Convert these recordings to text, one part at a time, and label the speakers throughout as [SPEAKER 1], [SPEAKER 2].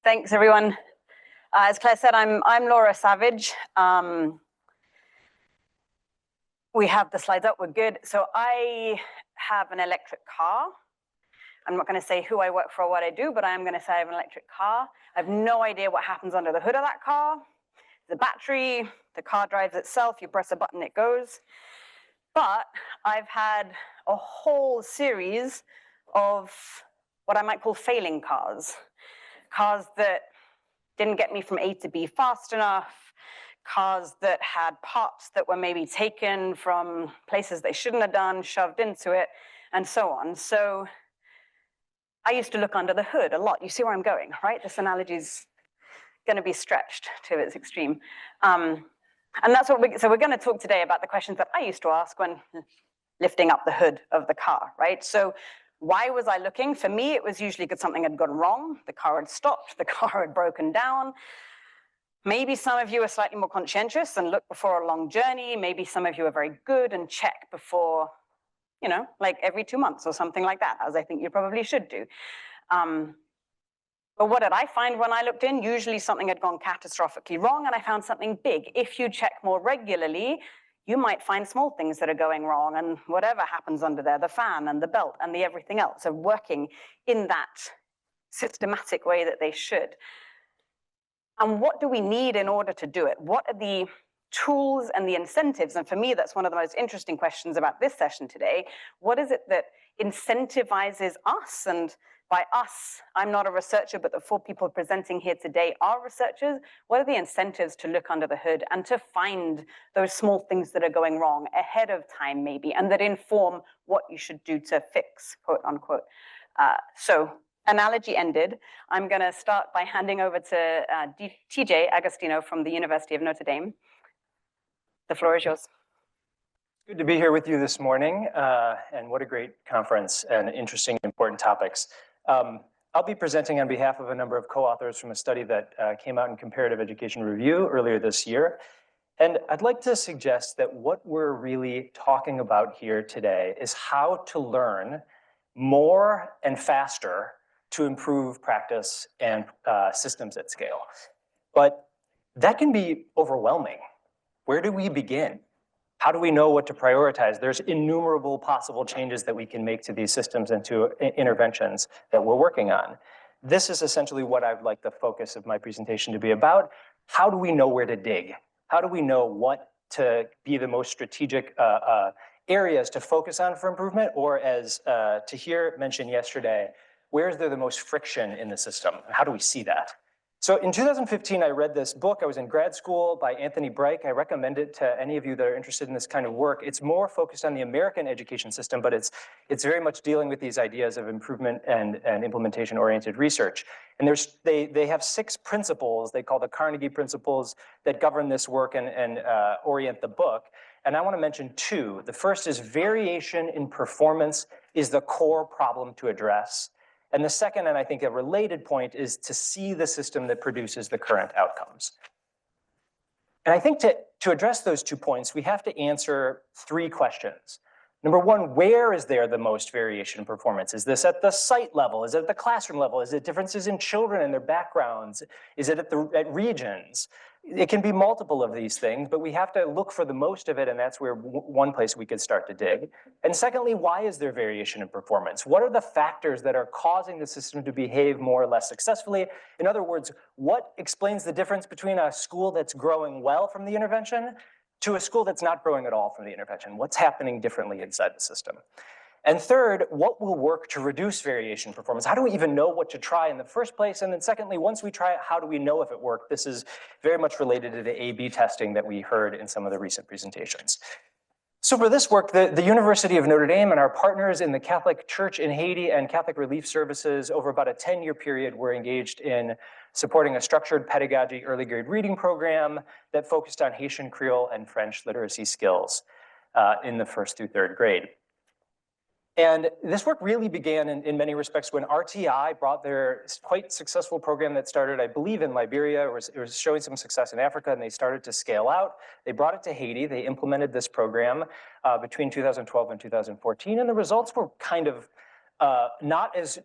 [SPEAKER 1] Thanks, everyone. As Claire said, I'm Laura Savage. We have the slides up, we're good. So I have an electric car. I'm not going to say who I work for or what I do, but I am going to say I have an electric car. I have no idea what happens under the hood of that car. The battery, the car drives itself, you press a button, it goes. But I've had a whole series of what I might call failing cars. Cars that didn't get me from A to B fast enough, cars that had parts that were maybe taken from places they shouldn't have done, shoved into it, and so on. So I used to look under the hood a lot. You see where I'm going, right? This analogy is going to be stretched to its extreme. And that's what we're going to talk today about the questions that I used to ask when lifting up the hood of the car, right? So why was I looking? For me, it was usually because something had gone wrong. The car had stopped, the car had broken down. Maybe some of you are slightly more conscientious and look before a long journey. Maybe some of you are very good and check before, like every 2 months or something like that, as I think you probably should do. But what did I find when I looked in? Usually something had gone catastrophically wrong and I found something big. If you check more regularly, you might find small things that are going wrong, and whatever happens under there, the fan and the belt and the everything else are working in that systematic way that they should. And what do we need in order to do it? What are the tools and the incentives? And for me, that's one of the most interesting questions about this session today. What is it that incentivizes us? And by us, I'm not a researcher, but the 4 people presenting here today are researchers. What are the incentives to look under the hood and to find those small things that are going wrong ahead of time, maybe, and that inform what you should do to fix, quote unquote. So analogy ended. I'm going to start by handing over to TJ Agostino from the University of Notre Dame. The floor is yours.
[SPEAKER 2] Good to be here with you this morning, and what a great conference and interesting, important topics. I'll be presenting on behalf of a number of co-authors from a study that came out in Comparative Education Review earlier this year. And I'd like to suggest that what we're really talking about here today is how to learn more and faster to improve practice and systems at scale. But that can be overwhelming. Where do we begin? How do we know what to prioritize? There's innumerable possible changes that we can make to these systems and to interventions that we're working on. This is essentially what I'd like the focus of my presentation to be about. How do we know where to dig? How do we know what to be the most strategic areas to focus on for improvement? Or as Tahir mentioned yesterday, where is there the most friction in the system? How do we see that? So in 2015, I read this book. I was in grad school by Anthony Breich. I recommend it to any of you that are interested in this kind of work. It's more focused on the American education system, but it's very much dealing with these ideas of improvement and implementation-oriented research. And they have 6 principles they call the Carnegie principles that govern this work and orient the book. And I want to mention 2. The first is variation in performance is the core problem to address. And the second, and I think a related point, is to see the system that produces the current outcomes. And I think to address those 2 points, we have to answer 3 questions. Number 1, where is there the most variation in performance? Is this at the site level? Is it at the classroom level? Is it differences in children and their backgrounds? Is it at regions? It can be multiple of these things, but we have to look for the most of it, and that's where one place we could start to dig. And secondly, why is there variation in performance? What are the factors that are causing the system to behave more or less successfully? In other words, what explains the difference between a school that's growing well from the intervention to a school that's not growing at all from the intervention? What's happening differently inside the system? And third, what will work to reduce variation in performance? How do we even know what to try in the first place? And then secondly, once we try it, how do we know if it worked? This is very much related to the A/B testing that we heard in some of the recent presentations. So for this work, the University of Notre Dame and our partners in the Catholic Church in Haiti and Catholic Relief Services over about a 10-year period were engaged in supporting a structured pedagogy early grade reading program that focused on Haitian Creole and French literacy skills in the 1st through 3rd grade. And this work really began in many respects when RTI brought their quite successful program that started, I believe, in Liberia. It was showing some success in Africa, and they started to scale out. They brought it to Haiti. They implemented this program between 2012 and 2014, and the results were kind of not as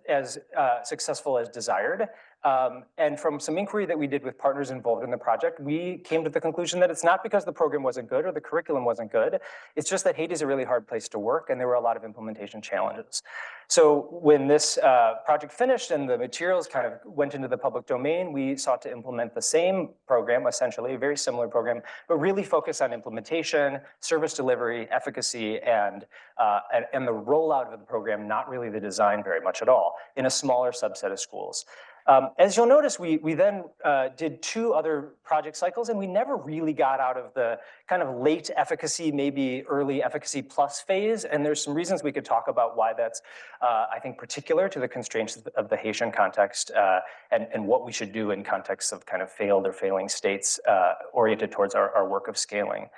[SPEAKER 2] successful as desired. And from some inquiry that we did with partners involved in the project, we came to the conclusion that it's not because the program wasn't good or the curriculum wasn't good. It's just that Haiti is a really hard place to work and there were a lot of implementation challenges. So when this project finished and the materials kind of went into the public domain, we sought to implement the same program, essentially, a very similar program, but really focus on implementation, service delivery, efficacy, and the rollout of the program, not really the design very much at all, in a smaller subset of schools. As you'll notice, we then did 2 other project cycles, and we never really got out of the kind of late efficacy, maybe early efficacy plus phase. And there's some reasons we could talk about why that's, I think, particular to the constraints of the Haitian context and what we should do in contexts of kind of failed or failing states oriented towards our work of scaling.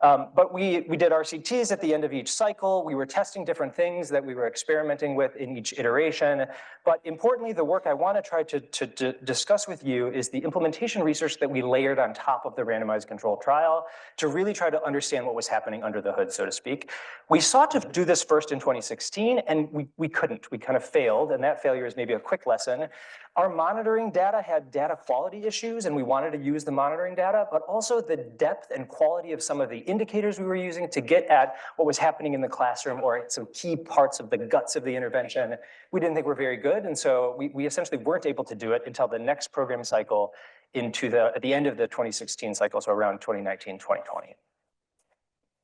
[SPEAKER 2] But we did RCTs at the end of each cycle. We were testing different things that we were experimenting with in each iteration. But importantly, the work I want to try to discuss with you is the implementation research that we layered on top of the randomized controlled trial to really try to understand what was happening under the hood, so to speak. We sought to do this first in 2016, and we couldn't. We kind of failed, and that failure is maybe a quick lesson. Our monitoring data had data quality issues, and we wanted to use the monitoring data, but also the depth and quality of some of the indicators we were using to get at what was happening in the classroom or some key parts of the guts of the intervention, we didn't think were very good. And so we essentially weren't able to do it until the next program cycle at the end of the 2016 cycle, so around 2019, 2020.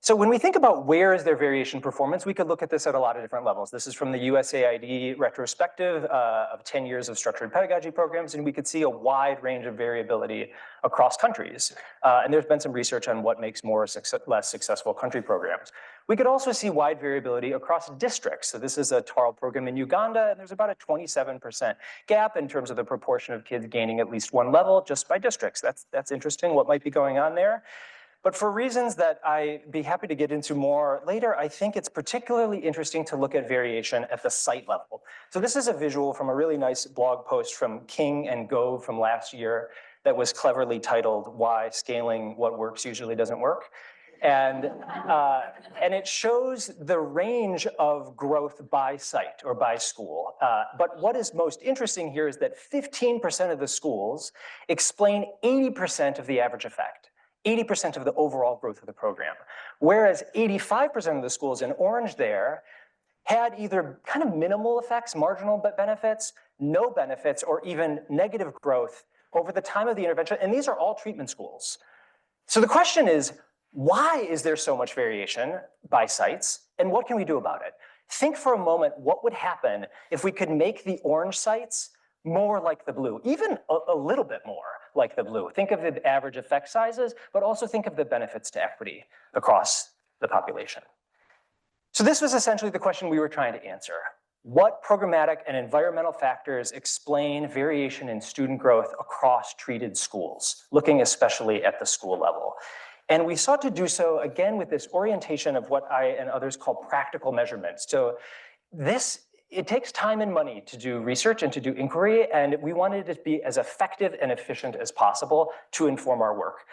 [SPEAKER 2] So when we think about where is there variation performance, we could look at this at a lot of different levels. This is from the USAID retrospective of 10 years of structured pedagogy programs, and we could see a wide range of variability across countries. And there's been some research on what makes more or less successful country programs. We could also see wide variability across districts. So this is a TARL program in Uganda, and there's about a 27% gap in terms of the proportion of kids gaining at least one level just by districts. That's interesting, what might be going on there. But for reasons that I'd be happy to get into more later, I think it's particularly interesting to look at variation at the site level. So this is a visual from a really nice blog post from King and Gove from last year that was cleverly titled, "Why Scaling What Works Usually Doesn't Work." And it shows the range of growth by site or by school. But what is most interesting here is that 15% of the schools explain 80% of the average effect. 80% of the overall growth of the program. Whereas 85% of the schools in orange there had either kind of minimal effects, marginal benefits, no benefits, or even negative growth over the time of the intervention. And these are all treatment schools. So the question is, why is there so much variation by sites? And what can we do about it? Think for a moment what would happen if we could make the orange sites more like the blue, even a little bit more like the blue. Think of the average effect sizes, but also think of the benefits to equity across the population. So this was essentially the question we were trying to answer. What programmatic and environmental factors explain variation in student growth across treated schools, looking especially at the school level? And we sought to do so, again, with this orientation of what I and others call practical measurements. So it takes time and money to do research and to do inquiry, and we wanted it to be as effective and efficient as possible to inform our work.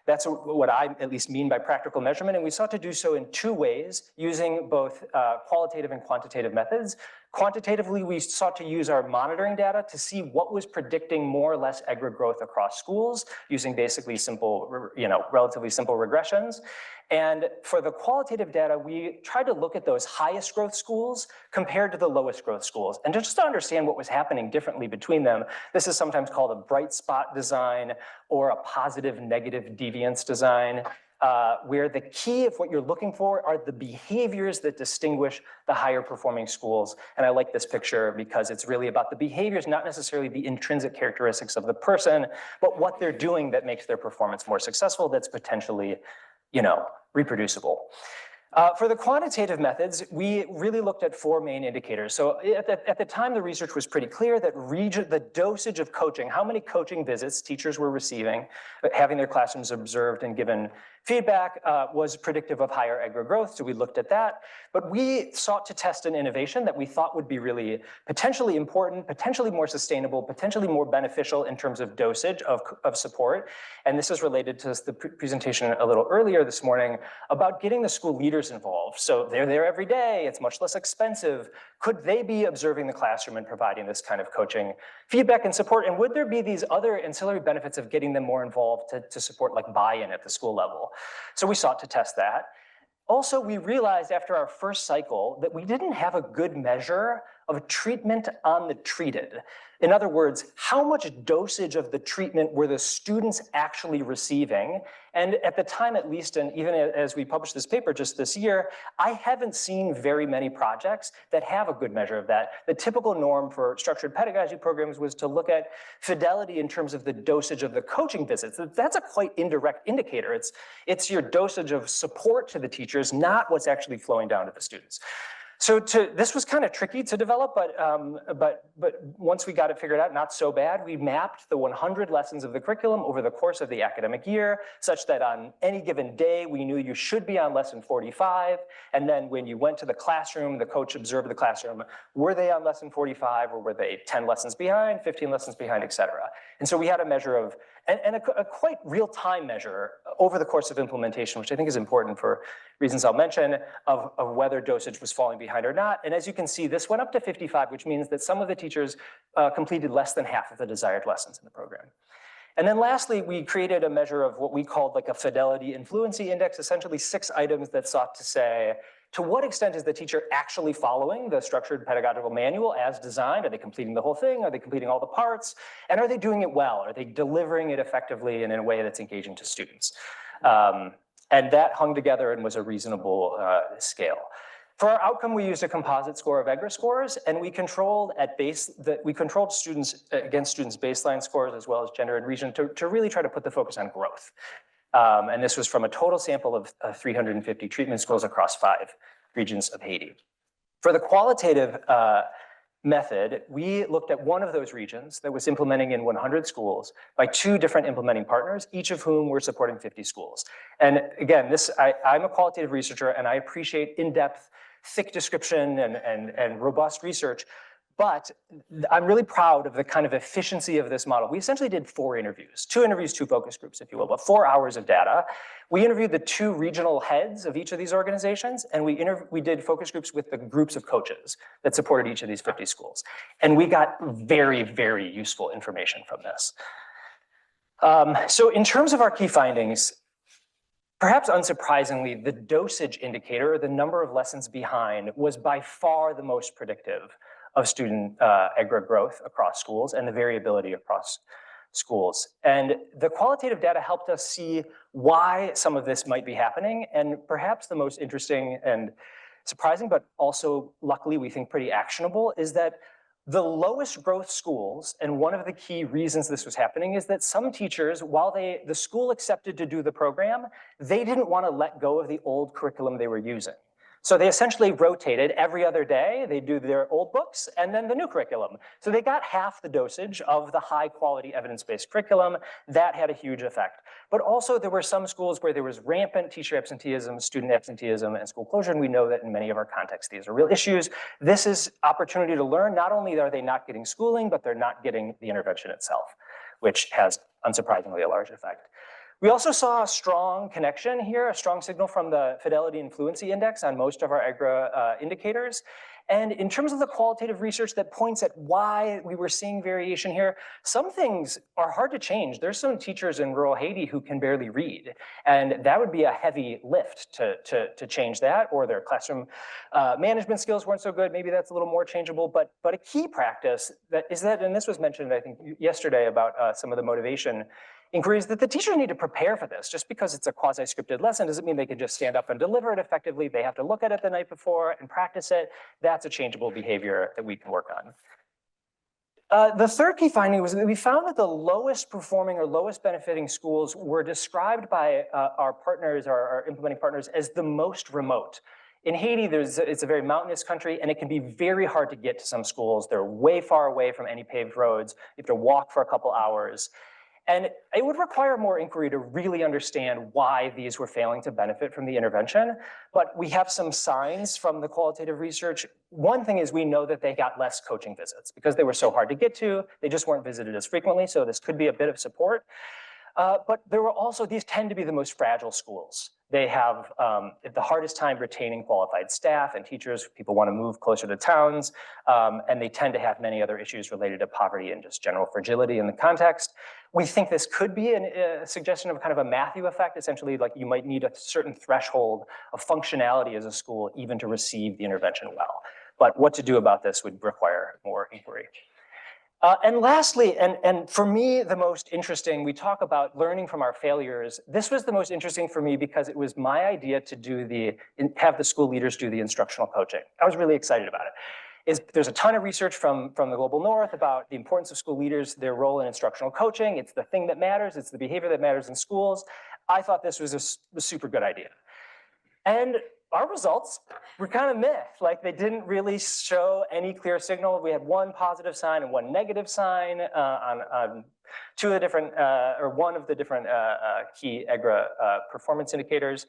[SPEAKER 2] That's what I at least mean by practical measurement, and we sought to do so in 2 ways, using both qualitative and quantitative methods. Quantitatively, we sought to use our monitoring data to see what was predicting more or less EGRA growth across schools, using basically simple, relatively simple regressions. And for the qualitative data, we tried to look at those highest growth schools compared to the lowest growth schools. And just to understand what was happening differently between them, this is sometimes called a bright spot design or a positive negative deviance design, where the key of what you're looking for are the behaviors that distinguish the higher performing schools. And I like this picture because it's really about the behaviors, not necessarily the intrinsic characteristics of the person, but what they're doing that makes their performance more successful, that's potentially reproducible. For the quantitative methods, we really looked at 4 main indicators. So at the time, the research was pretty clear that the dosage of coaching, how many coaching visits teachers were receiving, having their classrooms observed and given Feedback was predictive of higher EGRA growth, so we looked at that. But we sought to test an innovation that we thought would be really potentially important, potentially more sustainable, potentially more beneficial in terms of dosage of support. And this is related to the presentation a little earlier this morning about getting the school leaders involved. So they're there every day, it's much less expensive. Could they be observing the classroom and providing this kind of coaching feedback and support? And would there be these other ancillary benefits of getting them more involved to support like buy-in at the school level? So we sought to test that. Also, we realized after our first cycle that we didn't have a good measure of treatment on the treated. In other words, how much dosage of the treatment were the students actually receiving? And at the time, at least, and even as we published this paper just this year, I haven't seen very many projects that have a good measure of that. The typical norm for structured pedagogy programs was to look at fidelity in terms of the dosage of the coaching visits. That's a quite indirect indicator. It's your dosage of support to the teachers, not what's actually flowing down to the students. So this was kind of tricky to develop, but once we got it figured out, not so bad. We mapped the 100 lessons of the curriculum over the course of the academic year, such that on any given day, we knew you should be on lesson 45. And then when you went to the classroom, the coach observed the classroom, were they on lesson 45 or were they 10 lessons behind, 15 lessons behind, et cetera. And so we had a measure of, and a quite real-time measure over the course of implementation, which I think is important for reasons I'll mention, of whether dosage was falling behind or not. And as you can see, this went up to 55, which means that some of the teachers completed less than half of the desired lessons in the program. And then lastly, we created a measure of what we called like a fidelity influency index, essentially 6 items that sought to say, to what extent is the teacher actually following the structured pedagogical manual as designed? Are they completing the whole thing? Are they completing all the parts? And are they doing it well? Are they delivering it effectively and in a way that's engaging to students? And that hung together and was a reasonable scale. For our outcome, we used a composite score of EGRA scores, and we controlled students against students' baseline scores as well as gender and region to really try to put the focus on growth. And this was from a total sample of 350 treatment schools across 5 regions of Haiti. For the qualitative method, we looked at one of those regions that was implementing in 100 schools by 2 different implementing partners, each of whom were supporting 50 schools. And again, I'm a qualitative researcher and I appreciate in-depth, thick description and robust research, but I'm really proud of the kind of efficiency of this model. We essentially did 4 interviews, 2 interviews, 2 focus groups, if you will, but 4 hours of data. We interviewed the 2 regional heads of each of these organizations, and we did focus groups with the groups of coaches that supported each of these 50 schools. And we got very, very useful information from this. So in terms of our key findings, perhaps unsurprisingly, the dosage indicator, the number of lessons behind, was by far the most predictive of student EGRA growth across schools and the variability across schools. And the qualitative data helped us see why some of this might be happening. And perhaps the most interesting and surprising, but also luckily we think pretty actionable, is that the lowest growth schools, and one of the key reasons this was happening is that some teachers, while the school accepted to do the program, they didn't want to let go of the old curriculum they were using. So they essentially rotated every other day. They do their old books and then the new curriculum. So they got half the dosage of the high quality evidence-based curriculum. That had a huge effect. But also there were some schools where there was rampant teacher absenteeism, student absenteeism, and school closure. And we know that in many of our contexts, these are real issues. This is opportunity to learn. Not only are they not getting schooling, but they're not getting the intervention itself, which has unsurprisingly a large effect. We also saw a strong connection here, a strong signal from the Fidelity and Fluency Index on most of our EGRA indicators. And in terms of the qualitative research that points at why we were seeing variation here, some things are hard to change. There's some teachers in rural Haiti who can barely read, and that would be a heavy lift to change that, or their classroom management skills weren't so good. Maybe that's a little more changeable, but a key practice that is that, and this was mentioned, I think, yesterday about some of the motivation inquiries, that the teachers need to prepare for this. Just because it's a quasi-scripted lesson doesn't mean they can just stand up and deliver it effectively. They have to look at it the night before and practice it. That's a changeable behavior that we can work on. The third key finding was that we found that the lowest performing or lowest benefiting schools were described by our partners, our implementing partners, as the most remote. In Haiti, it's a very mountainous country, and it can be very hard to get to some schools. They're way far away from any paved roads. You have to walk for a couple hours. And it would require more inquiry to really understand why these were failing to benefit from the intervention. But we have some signs from the qualitative research. One thing is we know that they got less coaching visits because they were so hard to get to. They just weren't visited as frequently. So this could be a bit of support. But there were also, these tend to be the most fragile schools. They have the hardest time retaining qualified staff and teachers. People want to move closer to towns, and they tend to have many other issues related to poverty and just general fragility in the context. We think this could be a suggestion of kind of a Matthew effect, essentially like you might need a certain threshold of functionality as a school even to receive the intervention well. But what to do about this would require more inquiry. And lastly, and for me, the most interesting, we talk about learning from our failures. This was the most interesting for me because it was my idea to have the school leaders do the instructional coaching. I was really excited about it. There's a ton of research from the Global North about the importance of school leaders, their role in instructional coaching. It's the thing that matters. It's the behavior that matters in schools. I thought this was a super good idea. And our results were kind of meh. Like they didn't really show any clear signal. We had one positive sign and one negative sign on two of the different, or one of the different key EGRA performance indicators.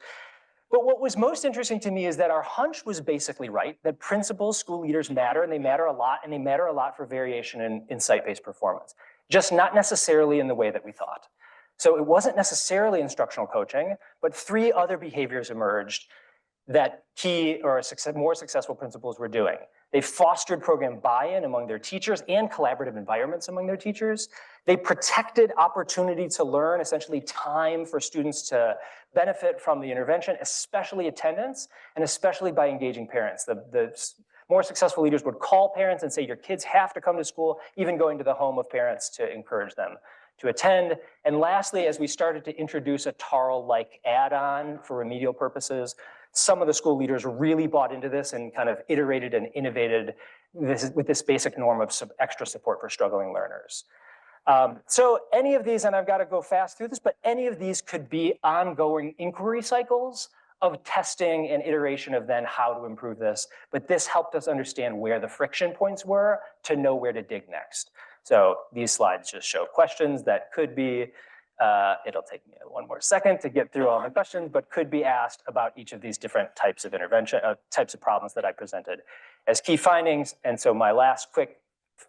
[SPEAKER 2] But what was most interesting to me is that our hunch was basically right, that principals, school leaders matter, and they matter a lot, and they matter a lot for variation in site-based performance, just not necessarily in the way that we thought. So it wasn't necessarily instructional coaching, but three other behaviors emerged that key or more successful principals were doing. They fostered program buy-in among their teachers and collaborative environments among their teachers. They protected opportunity to learn, essentially time for students to benefit from the intervention, especially attendance, and especially by engaging parents. The more successful leaders would call parents and say, your kids have to come to school, even going to the home of parents to encourage them to attend. And lastly, as we started to introduce a TARL-like add-on for remedial purposes, some of the school leaders really bought into this and kind of iterated and innovated with this basic norm of extra support for struggling learners. So any of these, and I've got to go fast through this, but any of these could be ongoing inquiry cycles of testing and iteration of then how to improve this. But this helped us understand where the friction points were to know where to dig next. So these slides just show questions that could be, it'll take me one more second to get through all the questions, but could be asked about each of these different types of intervention, types of problems that I presented as key findings. And so my last quick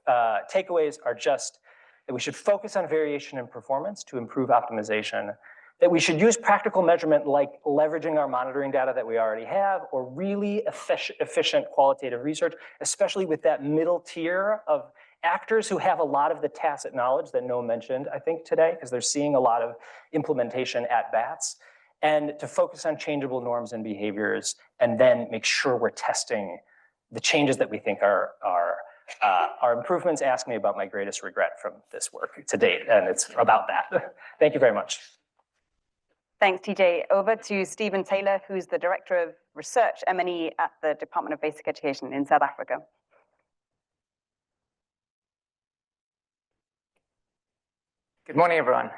[SPEAKER 2] takeaways are just that we should focus on variation in performance to improve optimization, that we should use practical measurement like leveraging our monitoring data that we already have, or really efficient qualitative research, especially with that middle tier of actors who have a lot of the tacit knowledge that Noah mentioned, I think, today, because they're seeing a lot of implementation at bats, and to focus on changeable norms and behaviors, and then make sure we're testing the changes that we think are improvements. Ask me about my greatest regret from this work to date, and it's about that. Thank you very much.
[SPEAKER 1] Thanks, TJ. Over to Stephen Taylor, who's the Director of Research, M&E at the Department of Basic Education in South Africa.
[SPEAKER 3] Good morning, everyone.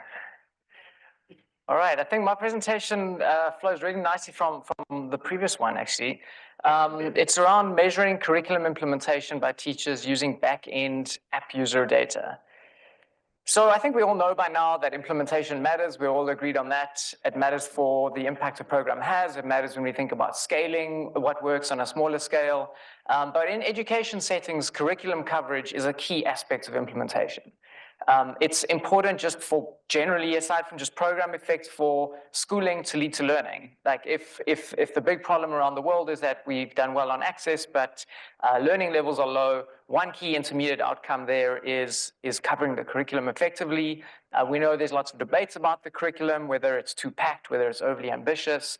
[SPEAKER 3] All right, I think my presentation flows really nicely from the previous one, actually. It's around measuring curriculum implementation by teachers using back-end app user data. So I think we all know by now that implementation matters. We're all agreed on that. It matters for the impact a program has. It matters when we think about scaling, what works on a smaller scale. But in education settings, curriculum coverage is a key aspect of implementation. It's important just for generally, aside from just program effects, for schooling to lead to learning. Like if the big problem around the world is that we've done well on access, but learning levels are low, one key intermediate outcome there is covering the curriculum effectively. We know there's lots of debates about the curriculum, whether it's too packed, whether it's overly ambitious.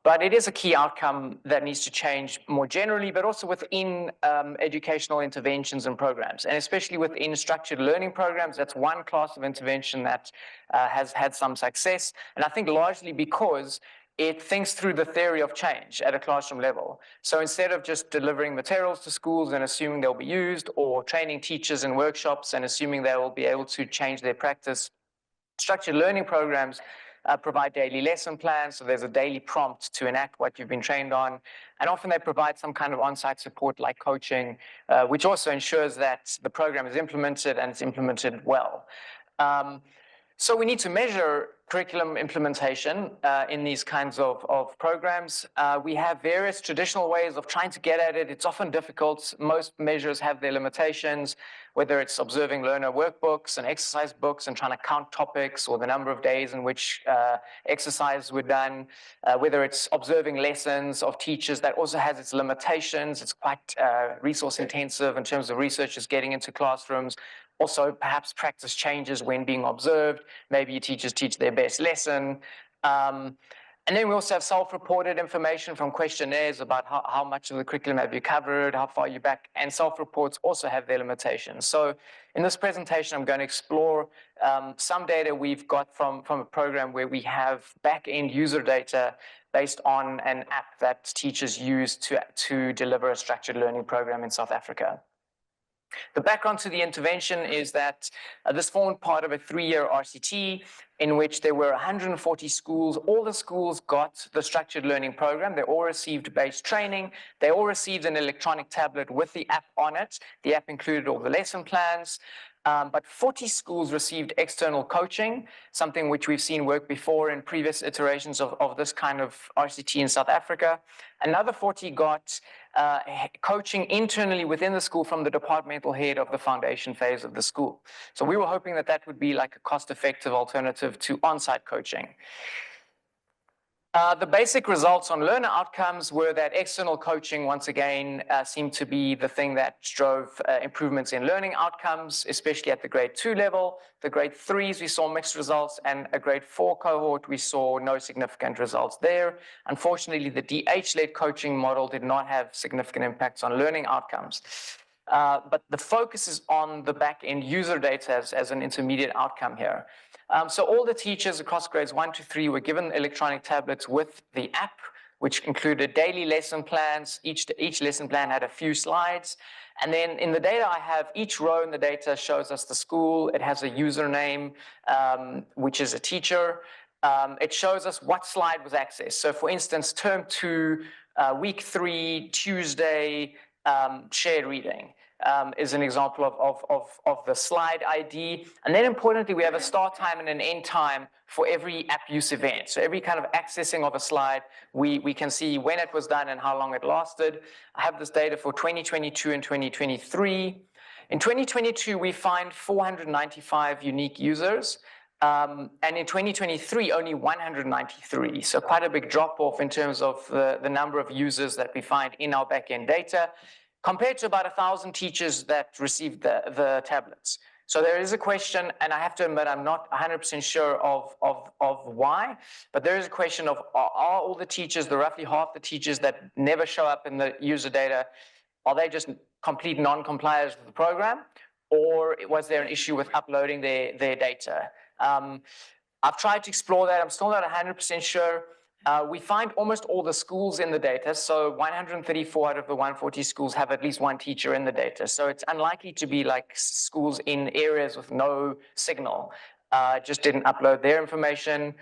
[SPEAKER 3] But it is a key outcome that needs to change more generally, but also within educational interventions and programs, and especially within structured learning programs. That's one class of intervention that has had some success, and I think largely because it thinks through the theory of change at a classroom level. So instead of just delivering materials to schools and assuming they'll be used, or training teachers in workshops and assuming they will be able to change their practice, structured learning programs provide daily lesson plans, so there's a daily prompt to enact what you've been trained on. And often they provide some kind of on-site support like coaching, which also ensures that the program is implemented and it's implemented well. So we need to measure curriculum implementation in these kinds of programs. We have various traditional ways of trying to get at it. It's often difficult. Most measures have their limitations, whether it's observing learner workbooks and exercise books and trying to count topics or the number of days in which exercises were done, whether it's observing lessons of teachers. That also has its limitations. It's quite resource intensive in terms of researchers getting into classrooms. Also, perhaps practice changes when being observed. Maybe your teachers teach their best lesson. And then we also have self-reported information from questionnaires about how much of the curriculum have you covered, how far you're back, and self-reports also have their limitations. So in this presentation, I'm going to explore some data we've got from a program where we have back-end user data based on an app that teachers use to deliver a structured learning program in South Africa. The background to the intervention is that this formed part of a 3-year RCT in which there were 140 schools. All the schools got the structured learning program. They all received base training. They all received an electronic tablet with the app on it. The app included all the lesson plans. But 40 schools received external coaching, something which we've seen work before in previous iterations of this kind of RCT in South Africa. Another 40 got coaching internally within the school from the departmental head of the foundation phase of the school. So we were hoping that that would be like a cost-effective alternative to on-site coaching. The basic results on learner outcomes were that external coaching, once again, seemed to be the thing that drove improvements in learning outcomes, especially at the grade 2 level. The grade 3s, we saw mixed results, and a grade 4 cohort, we saw no significant results there. Unfortunately, the DH-led coaching model did not have significant impacts on learning outcomes. But the focus is on the back-end user data as an intermediate outcome here. So all the teachers across grades 1 to 3 were given electronic tablets with the app, which included daily lesson plans. Each lesson plan had a few slides. And then in the data I have, each row in the data shows us the school. It has a username, which is a teacher. It shows us what slide was accessed. So for instance, term 2, week 3, Tuesday, shared reading. Is an example of the slide ID. And then importantly, we have a start time and an end time for every app use event. So every kind of accessing of a slide, we can see when it was done and how long it lasted. I have this data for 2022 and 2023. In 2022, we find 495 unique users. And in 2023, only 193. So quite a big drop off in terms of the number of users that we find in our backend data, compared to about 1,000 teachers that received the tablets. So there is a question, and I have to admit I'm not 100% sure of why, but there is a question of are all the teachers, the roughly half the teachers that never show up in the user data, are they just complete non-compliers with the program? Or was there an issue with uploading their data? I've tried to explore that. I'm still not 100% sure. We find almost all the schools in the data. So 134 out of the 140 schools have at least one teacher in the data. So it's unlikely to be like schools in areas with no signal, just didn't upload their information.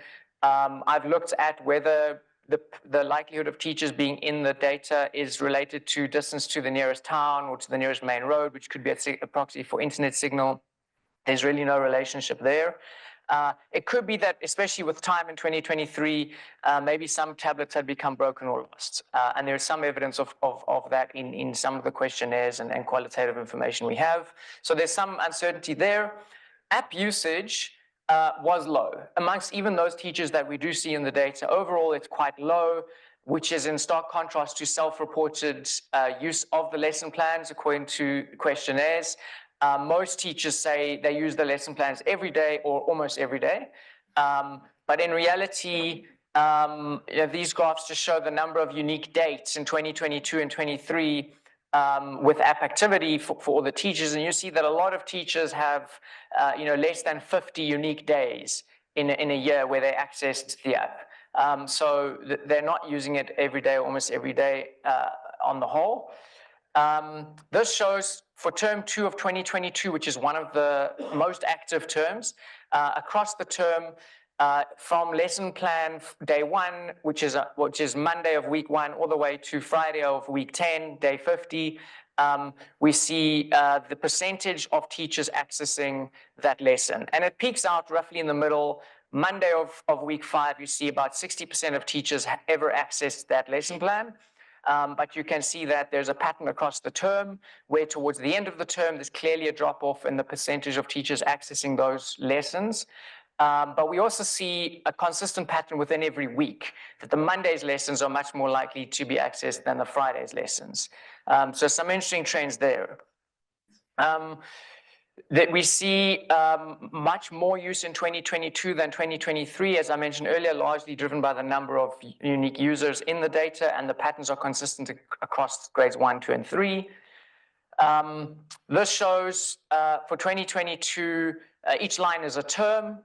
[SPEAKER 3] I've looked at whether the likelihood of teachers being in the data is related to distance to the nearest town or to the nearest main road, which could be a proxy for internet signal. There's really no relationship there. It could be that, especially with time in 2023, maybe some tablets had become broken or lost. And there's some evidence of that in some of the questionnaires and qualitative information we have. So there's some uncertainty there. App usage was low. Amongst even those teachers that we do see in the data, overall it's quite low, which is in stark contrast to self-reported use of the lesson plans according to questionnaires. Most teachers say they use the lesson plans every day or almost every day. But in reality, these graphs just show the number of unique dates in 2022 and 23 with app activity for all the teachers. And you see that a lot of teachers have less than 50 unique days in a year where they accessed the app. So they're not using it every day, almost every day on the whole. This shows for term 2 of 2022, which is one of the most active terms, across the term from lesson plan day 1, which is Monday of week 1, all the way to Friday of week 10, day 50. we see the percentage of teachers accessing that lesson. And it peaks out roughly in the middle. Monday of week 5, you see about 60% of teachers ever accessed that lesson plan. But you can see that there's a pattern across the term where towards the end of the term, there's clearly a drop off in the percentage of teachers accessing those lessons. But we also see a consistent pattern within every week that the Monday's lessons are much more likely to be accessed than the Friday's lessons. So some interesting trends there. That we see much more use in 2022 than 2023, as I mentioned earlier, largely driven by the number of unique users in the data, and the patterns are consistent across grades 1, 2, and 3. This shows for 2022, each line is a term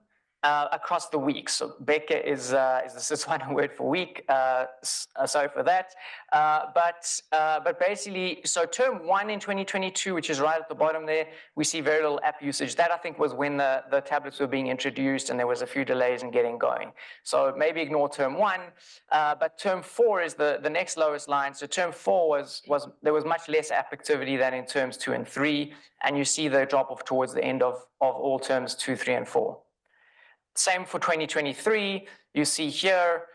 [SPEAKER 3] across the week. So Becca is the Setswana word for week. Sorry for that. But basically, so term 1 in 2022, which is right at the bottom there, we see very little app usage. That I think was when the tablets were being introduced and there was a few delays in getting going. So maybe ignore term 1, but term 4 is the next lowest line. So term 4 there was much less app activity than in terms 2 and 3, and you see the drop off towards the end of all terms 2, 3, and 4. Same for 2023, you see here,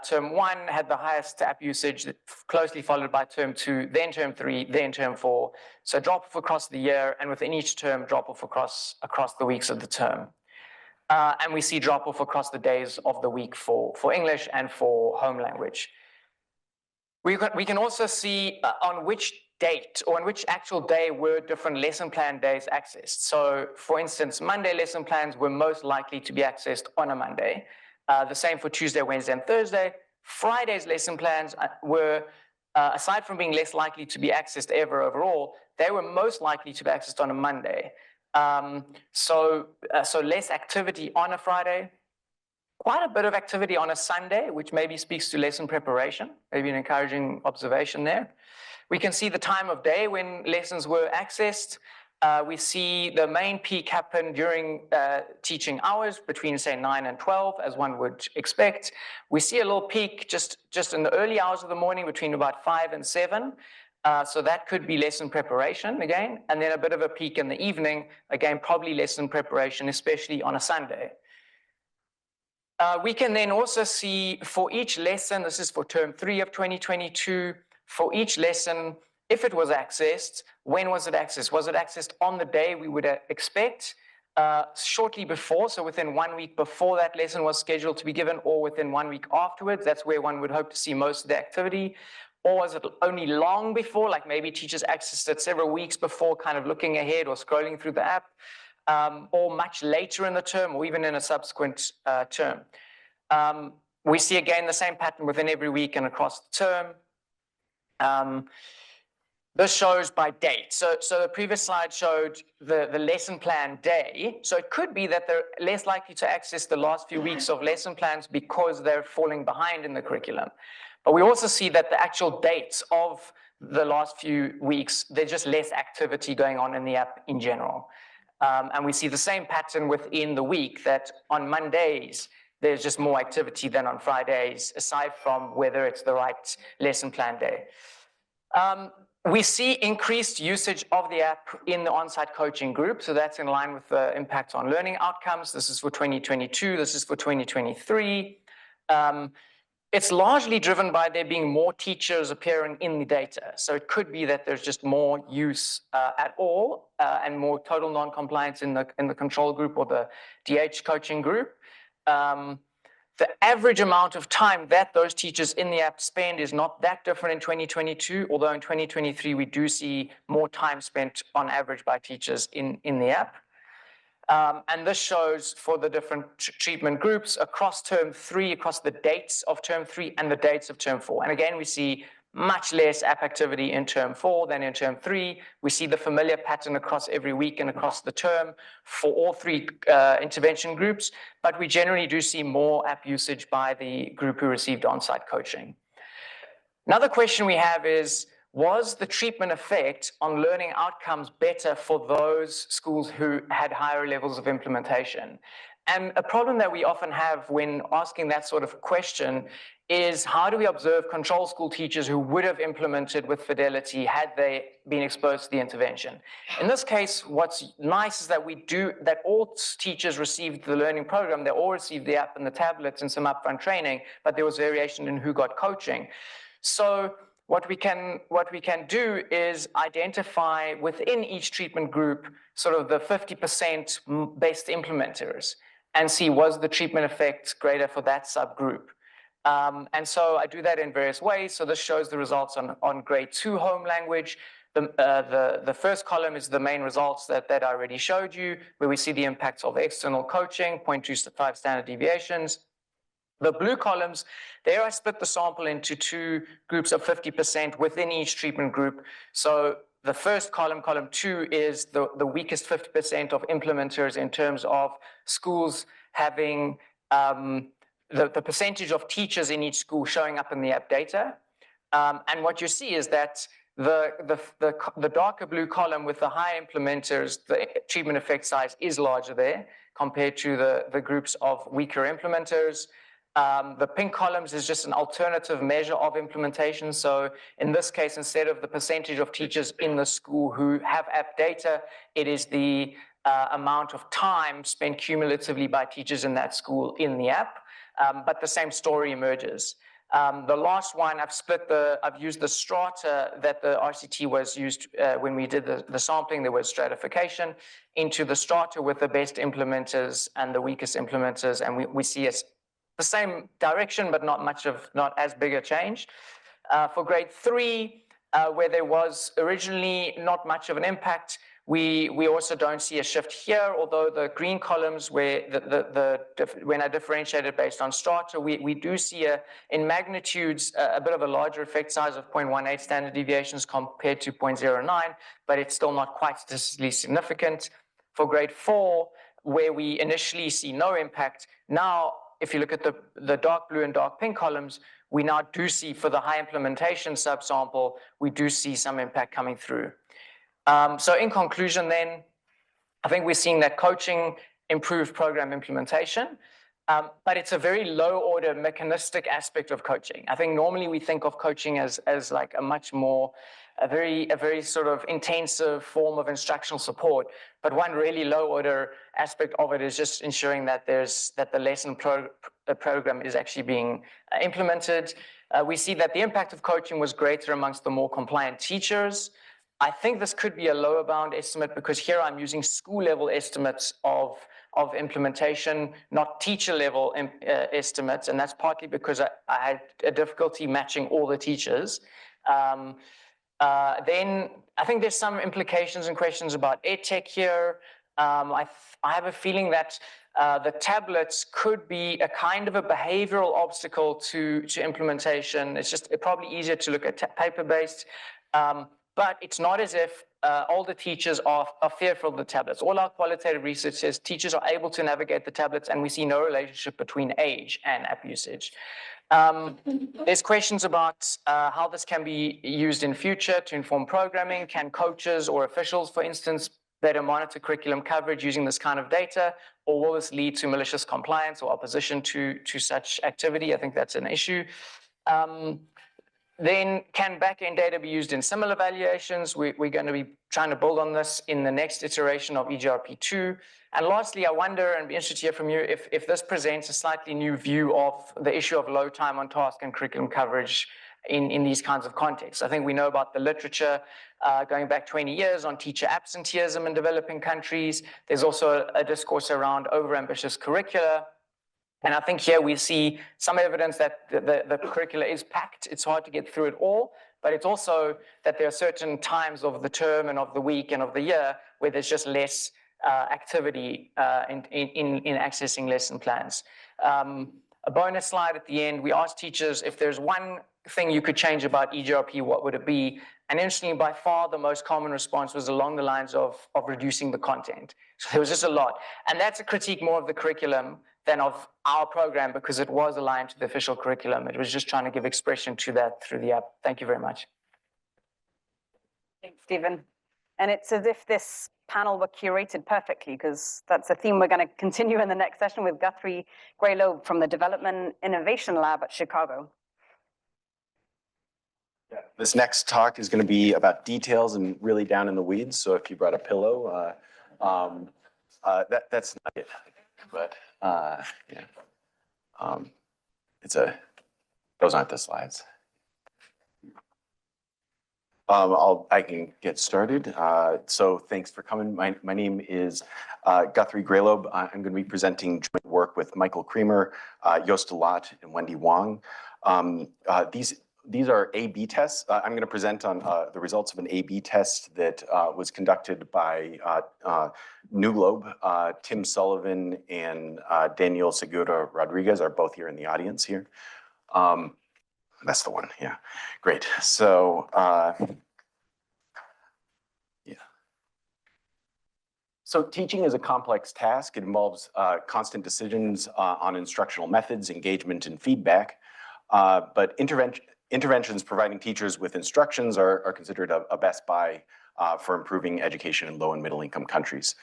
[SPEAKER 3] term 1 had the highest app usage, closely followed by term 2, then term 3, then term 4. So drop off across the year, and within each term, drop off across the weeks of the term. And we see drop off across the days of the week for English and for home language. We can also see on which date or on which actual day were different lesson plan days accessed. So for instance, Monday lesson plans were most likely to be accessed on a Monday. The same for Tuesday, Wednesday, and Thursday. Friday's lesson plans were, aside from being less likely to be accessed ever overall, they were most likely to be accessed on a Monday. So less activity on a Friday, quite a bit of activity on a Sunday, which maybe speaks to lesson preparation, maybe an encouraging observation there. We can see the time of day when lessons were accessed. We see the main peak happen during teaching hours between, say, 9 and 12, as one would expect. We see a little peak just in the early hours of the morning between about 5 and 7. So that could be lesson preparation again, and then a bit of a peak in the evening, again, probably lesson preparation, especially on a Sunday. We can then also see for each lesson, this is for term 3 of 2022, for each lesson, if it was accessed, when was it accessed? Was it accessed on the day we would expect, shortly before, so within 1 week before that lesson was scheduled to be given, or within 1 week afterwards? That's where one would hope to see most of the activity. Or was it only long before, like maybe teachers accessed it several weeks before, kind of looking ahead or scrolling through the app, or much later in the term, or even in a subsequent term? We see again the same pattern within every week and across the term. This shows by date. So the previous slide showed the lesson plan day. So it could be that they're less likely to access the last few weeks of lesson plans because they're falling behind in the curriculum. But we also see that the actual dates of the last few weeks, there's just less activity going on in the app in general. And we see the same pattern within the week, that on Mondays, there's just more activity than on Fridays, aside from whether it's the right lesson plan day. We see increased usage of the app in the on-site coaching group. So that's in line with the impact on learning outcomes. This is for 2022. This is for 2023. It's largely driven by there being more teachers appearing in the data. So it could be that there's just more use at all and more total non-compliance in the control group or the DH coaching group. The average amount of time that those teachers in the app spend is not that different in 2022, although in 2023, we do see more time spent on average by teachers in the app. And this shows for the different treatment groups across term 3, across the dates of term 3 and the dates of term 4. And again, we see much less app activity in term 4 than in term 3. We see the familiar pattern across every week and across the term for all 3 intervention groups, but we generally do see more app usage by the group who received on-site coaching. Another question we have is, was the treatment effect on learning outcomes better for those schools who had higher levels of implementation? And a problem that we often have when asking that sort of question is, how do we observe control school teachers who would have implemented with fidelity had they been exposed to the intervention? In this case, what's nice is that all teachers received the learning program. They all received the app and the tablets and some upfront training, but there was variation in who got coaching. So what we can do is identify within each treatment group sort of the 50% best implementers and see, was the treatment effect greater for that subgroup? And so I do that in various ways. So this shows the results on grade 2 home language. The first column is the main results that I already showed you, where we see the impacts of external coaching, 0.25 standard deviations. The blue columns, there I split the sample into 2 groups of 50% within each treatment group. So the first column, column 2, is the weakest 50% of implementers in terms of schools having the percentage of teachers in each school showing up in the app data. And what you see is that the darker blue column with the high implementers, the treatment effect size is larger there compared to the groups of weaker implementers. The pink columns is just an alternative measure of implementation. So in this case, instead of the percentage of teachers in the school who have app data, it is the amount of time spent cumulatively by teachers in that school in the app. But the same story emerges. The last one, I've used the strata that the RCT was used when we did the sampling. There was stratification into the strata with the best implementers and the weakest implementers, and we see it's the same direction, but not as big a change. For grade 3, where there was originally not much of an impact, we also don't see a shift here, although the green columns where when I differentiated based on strata, we do see in magnitudes a bit of a larger effect size of 0.18 standard deviations compared to 0.09, but it's still not quite statistically significant. For grade 4, where we initially see no impact, now if you look at the dark blue and dark pink columns, we now do see, for the high implementation subsample, we do see some impact coming through. So in conclusion then, I think we're seeing that coaching improved program implementation, but it's a very low order mechanistic aspect of coaching. I think normally we think of coaching as like a very sort of intensive form of instructional support, but one really low order aspect of it is just ensuring that the lesson program is actually being implemented. We see that the impact of coaching was greater amongst the more compliant teachers. I think this could be a lower bound estimate because here I'm using school level estimates of implementation, not teacher level estimates, and that's partly because I had a difficulty matching all the teachers. Then I think there's some implications and questions about EdTech here. I have a feeling that the tablets could be a kind of a behavioral obstacle to implementation. It's just probably easier to look at paper-based, but it's not as if all the teachers are fearful of the tablets. All our qualitative research says teachers are able to navigate the tablets, and we see no relationship between age and app usage. There's questions about how this can be used in future to inform programming. Can coaches or officials, for instance, better monitor curriculum coverage using this kind of data, or will this lead to malicious compliance or opposition to such activity? I think that's an issue. Then can backend data be used in similar evaluations? We're going to be trying to build on this in the next iteration of EGRP2. And lastly, I wonder, and be interested to hear from you, if this presents a slightly new view of the issue of low time on task and curriculum coverage in these kinds of contexts. I think we know about the literature going back 20 years on teacher absenteeism in developing countries. There's also a discourse around overambitious curricula. And I think here we see some evidence that the curricula is packed. It's hard to get through it all, but it's also that there are certain times of the term and of the week and of the year where there's just less activity in accessing lesson plans. A bonus slide at the end, we asked teachers if there's one thing you could change about EGRP, what would it be? And interestingly, by far, the most common response was along the lines of reducing the content. So there was just a lot. And that's a critique more of the curriculum than of our program because it was aligned to the official curriculum. It was just trying to give expression to that through the app. Thank you very much.
[SPEAKER 1] Thanks, Stephen. And it's as if this panel were curated perfectly, because that's a theme we're going to continue in the next session with Guthrie Gray-Lobe from the Development Innovation Lab at Chicago.
[SPEAKER 4] Yeah. This next talk is going to be about details and really down in the weeds. So if you brought a pillow, that's not it. But yeah, those aren't the slides. I can get started. So thanks for coming. My name is Guthrie Gray-Lobe. I'm going to be presenting joint work with Michael Creamer, Joost de Laat, and Wendy Wong. These are A/B tests. I'm going to present on the results of an A/B test that was conducted by New Globe. Tim Sullivan and Daniel Segura Rodriguez are both here in the audience here. That's the one, yeah, great. So, yeah. So teaching is a complex task. It involves constant decisions on instructional methods, engagement, and feedback. But interventions providing teachers with instructions are considered a best buy for improving education in low and middle income countries.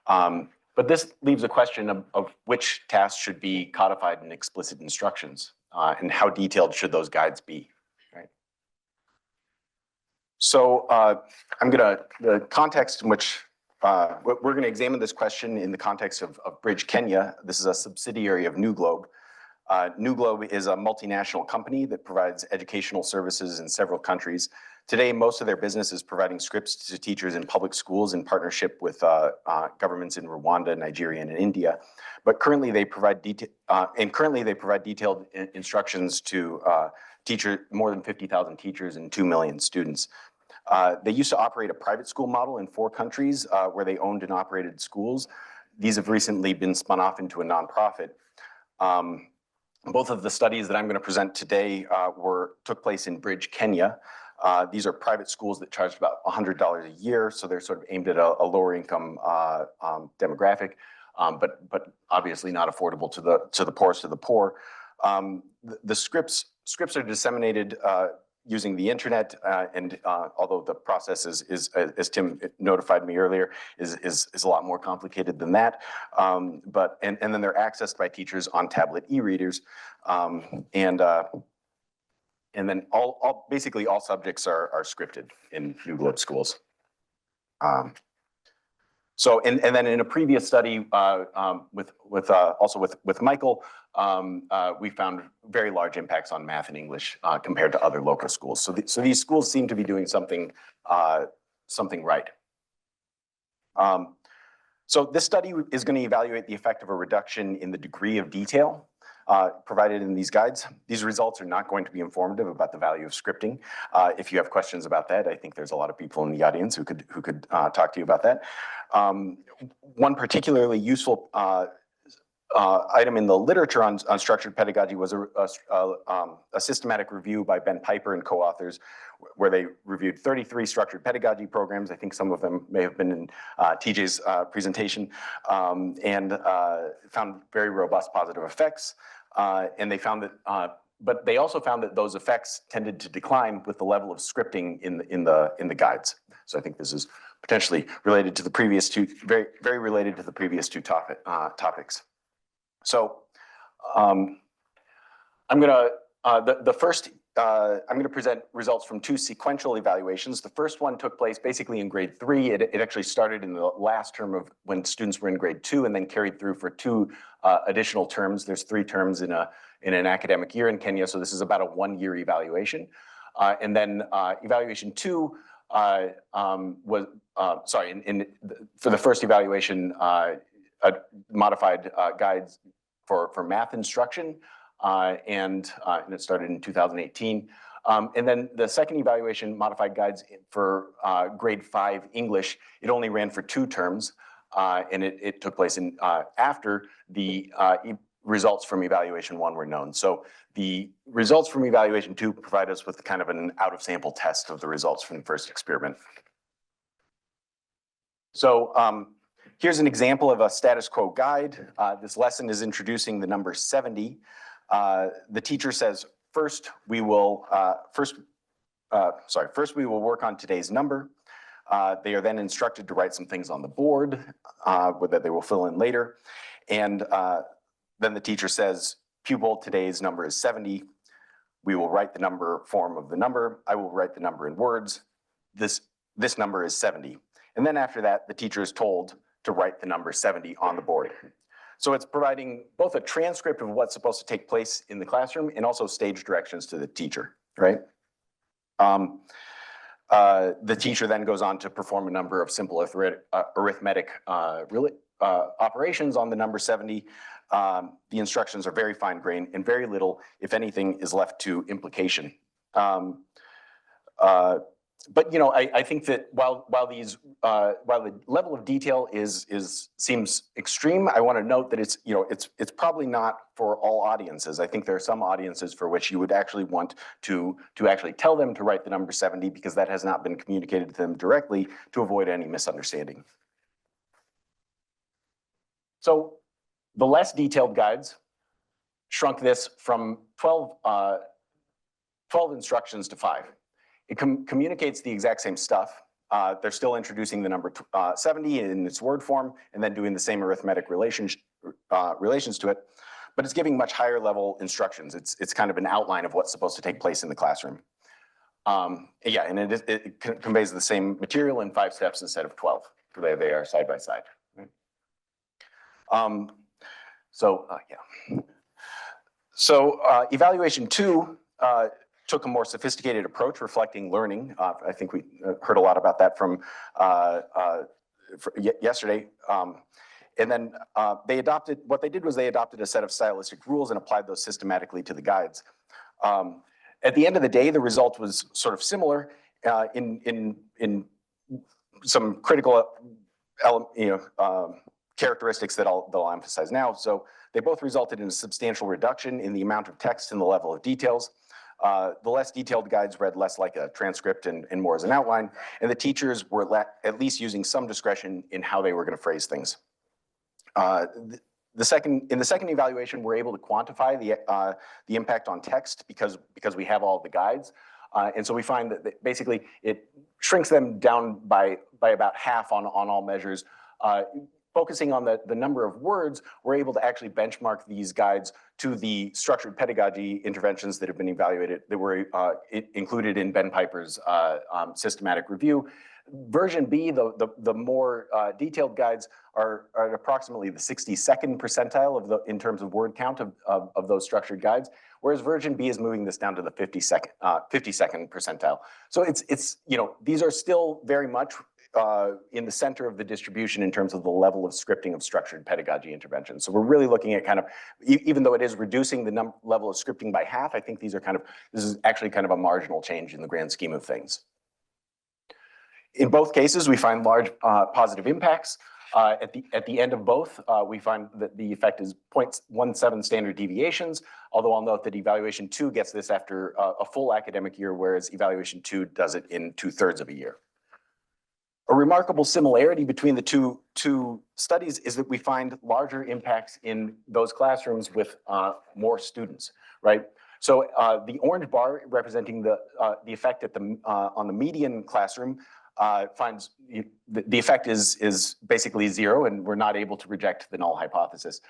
[SPEAKER 4] But this leaves a question of which tasks should be codified in explicit instructions and how detailed should those guides be, right? So the context in which we're going to examine this question in the context of Bridge Kenya. This is a subsidiary of New Globe. New Globe is a multinational company that provides educational services in several countries. Today, most of their business is providing scripts to teachers in public schools in partnership with governments in Rwanda, Nigeria, and India. But currently, they provide detailed instructions to more than 50,000 teachers and 2 million students. They used to operate a private school model in 4 countries where they owned and operated schools. These have recently been spun off into a nonprofit. Both of the studies that I'm going to present today took place in Bridge, Kenya. These are private schools that charged about $100 a year, so they're sort of aimed at a lower income demographic, but obviously not affordable to the poorest of the poor. The scripts are disseminated using the internet, and although the process is, as Tim notified me earlier, is a lot more complicated than that. And then they're accessed by teachers on tablet e-readers, and then basically all subjects are scripted in New Globe schools. So, and then in a previous study with Michael, we found very large impacts on math and English compared to other local schools. So these schools seem to be doing something right. So this study is going to evaluate the effect of a reduction in the degree of detail provided in these guides. These results are not going to be informative about the value of scripting. If you have questions about that, I think there's a lot of people in the audience who could talk to you about that. One particularly useful item in the literature on structured pedagogy was a systematic review by Ben Piper and co-authors, where they reviewed 33 structured pedagogy programs. I think some of them may have been in TJ's presentation, and found very robust positive effects. And they found that, but they also found that those effects tended to decline with the level of scripting in the guides. So I think this is potentially related to the previous two, very related to the previous two topics. So I'm going to present results from 2 sequential evaluations. The first one took place basically in grade 3. It actually started in the last term of when students were in grade 2 and then carried through for 2 additional terms. There's 3 terms in an academic year in Kenya, so this is about a 1-year evaluation. And then evaluation 2 was, for the first evaluation, modified guides for math instruction, and it started in 2018. And then the second evaluation, modified guides for grade 5 English, it only ran for 2 terms, and it took place after the results from evaluation 1 were known. So the results from evaluation 2 provide us with kind of an out-of-sample test of the results from the first experiment. So here's an example of a status quo guide. This lesson is introducing the number 70. The teacher says, first we will work on today's number. They are then instructed to write some things on the board that they will fill in later. And then the teacher says, pupil, today's number is 70. We will write the number form of the number. I will write the number in words. This number is 70. And then after that, the teacher is told to write the number 70 on the board. So it's providing both a transcript of what's supposed to take place in the classroom and also stage directions to the teacher, right? The teacher then goes on to perform a number of simple arithmetic operations on the number 70. The instructions are very fine-grained and very little, if anything, is left to implication. But you know, I think that while the level of detail seems extreme, I want to note that it's probably not for all audiences. I think there are some audiences for which you would actually want to actually tell them to write the number 70 because that has not been communicated to them directly to avoid any misunderstanding. So the less detailed guides shrunk this from 12 instructions to 5. It communicates the exact same stuff. They're still introducing the number 70 in its word form and then doing the same arithmetic relations to it, but it's giving much higher level instructions. It's kind of an outline of what's supposed to take place in the classroom. Yeah, and it conveys the same material in 5 steps instead of 12. They are side by side. Yeah. So evaluation 2 took a more sophisticated approach reflecting learning. I think we heard a lot about that from yesterday. And then they adopted a set of stylistic rules and applied those systematically to the guides. At the end of the day, the result was sort of similar in some critical characteristics that I'll emphasize now. So they both resulted in a substantial reduction in the amount of text and the level of details. The less detailed guides read less like a transcript and more as an outline, and the teachers were at least using some discretion in how they were going to phrase things. In the second evaluation, we're able to quantify the impact on text because we have all the guides, and so we find that basically it shrinks them down by about half on all measures. Focusing on the number of words, we're able to actually benchmark these guides to the structured pedagogy interventions that have been evaluated, that were included in Ben Piper's systematic review. Version B, the more detailed guides are at approximately the 62nd percentile in terms of word count of those structured guides, whereas version B is moving this down to the 52nd percentile. So these are still very much in the center of the distribution in terms of the level of scripting of structured pedagogy interventions. So we're really looking at kind of, even though it is reducing the level of scripting by half, I think this is actually kind of a marginal change in the grand scheme of things. In both cases, we find large positive impacts. At the end of both, we find that the effect is 0.17 standard deviations, although I'll note that evaluation 2 gets this after a full academic year, whereas evaluation 2 does it in 2/3 of a year. A remarkable similarity between the two studies is that we find larger impacts in those classrooms with more students, right? So the orange bar representing the effect on the median classroom finds the effect is basically 0, and we're not able to reject the null hypothesis.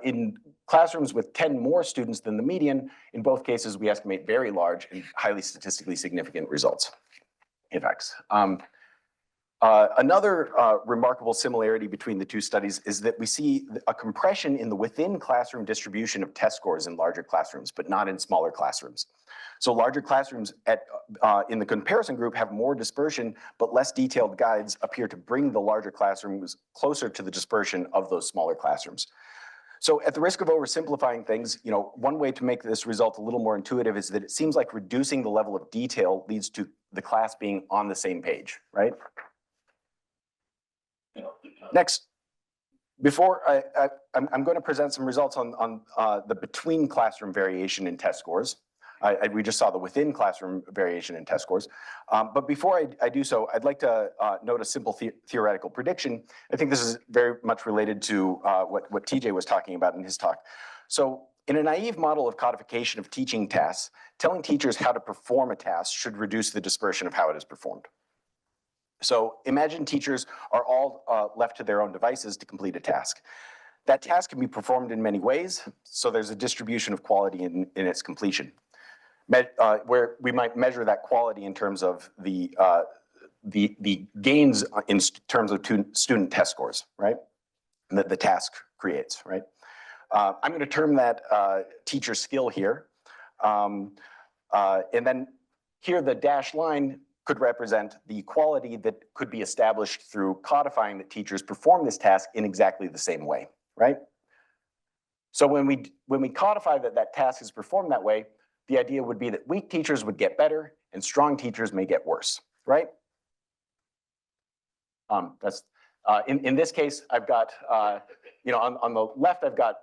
[SPEAKER 4] In classrooms with 10 more students than the median, in both cases, we estimate very large and highly statistically significant effects. Another remarkable similarity between the two studies is that we see a compression in the within classroom distribution of test scores in larger classrooms, but not in smaller classrooms. So larger classrooms in the comparison group have more dispersion, but less detailed guides appear to bring the larger classrooms closer to the dispersion of those smaller classrooms. So at the risk of oversimplifying things, one way to make this result a little more intuitive is that it seems like reducing the level of detail leads to the class being on the same page, right? Next, before I'm going to present some results on the between classroom variation in test scores. We just saw the within classroom variation in test scores. But before I do so, I'd like to note a simple theoretical prediction. I think this is very much related to what TJ was talking about in his talk. So in a naive model of codification of teaching tasks, telling teachers how to perform a task should reduce the dispersion of how it is performed. So imagine teachers are all left to their own devices to complete a task. That task can be performed in many ways, so there's a distribution of quality in its completion. Where we might measure that quality in terms of the gains in terms of student test scores, right? That the task creates, right? I'm going to term that teacher skill here. And then here the dashed line could represent the quality that could be established through codifying that teachers perform this task in exactly the same way, right? So when we codify that task is performed that way, the idea would be that weak teachers would get better and strong teachers may get worse, right? In this case, I've got, on the left, I've got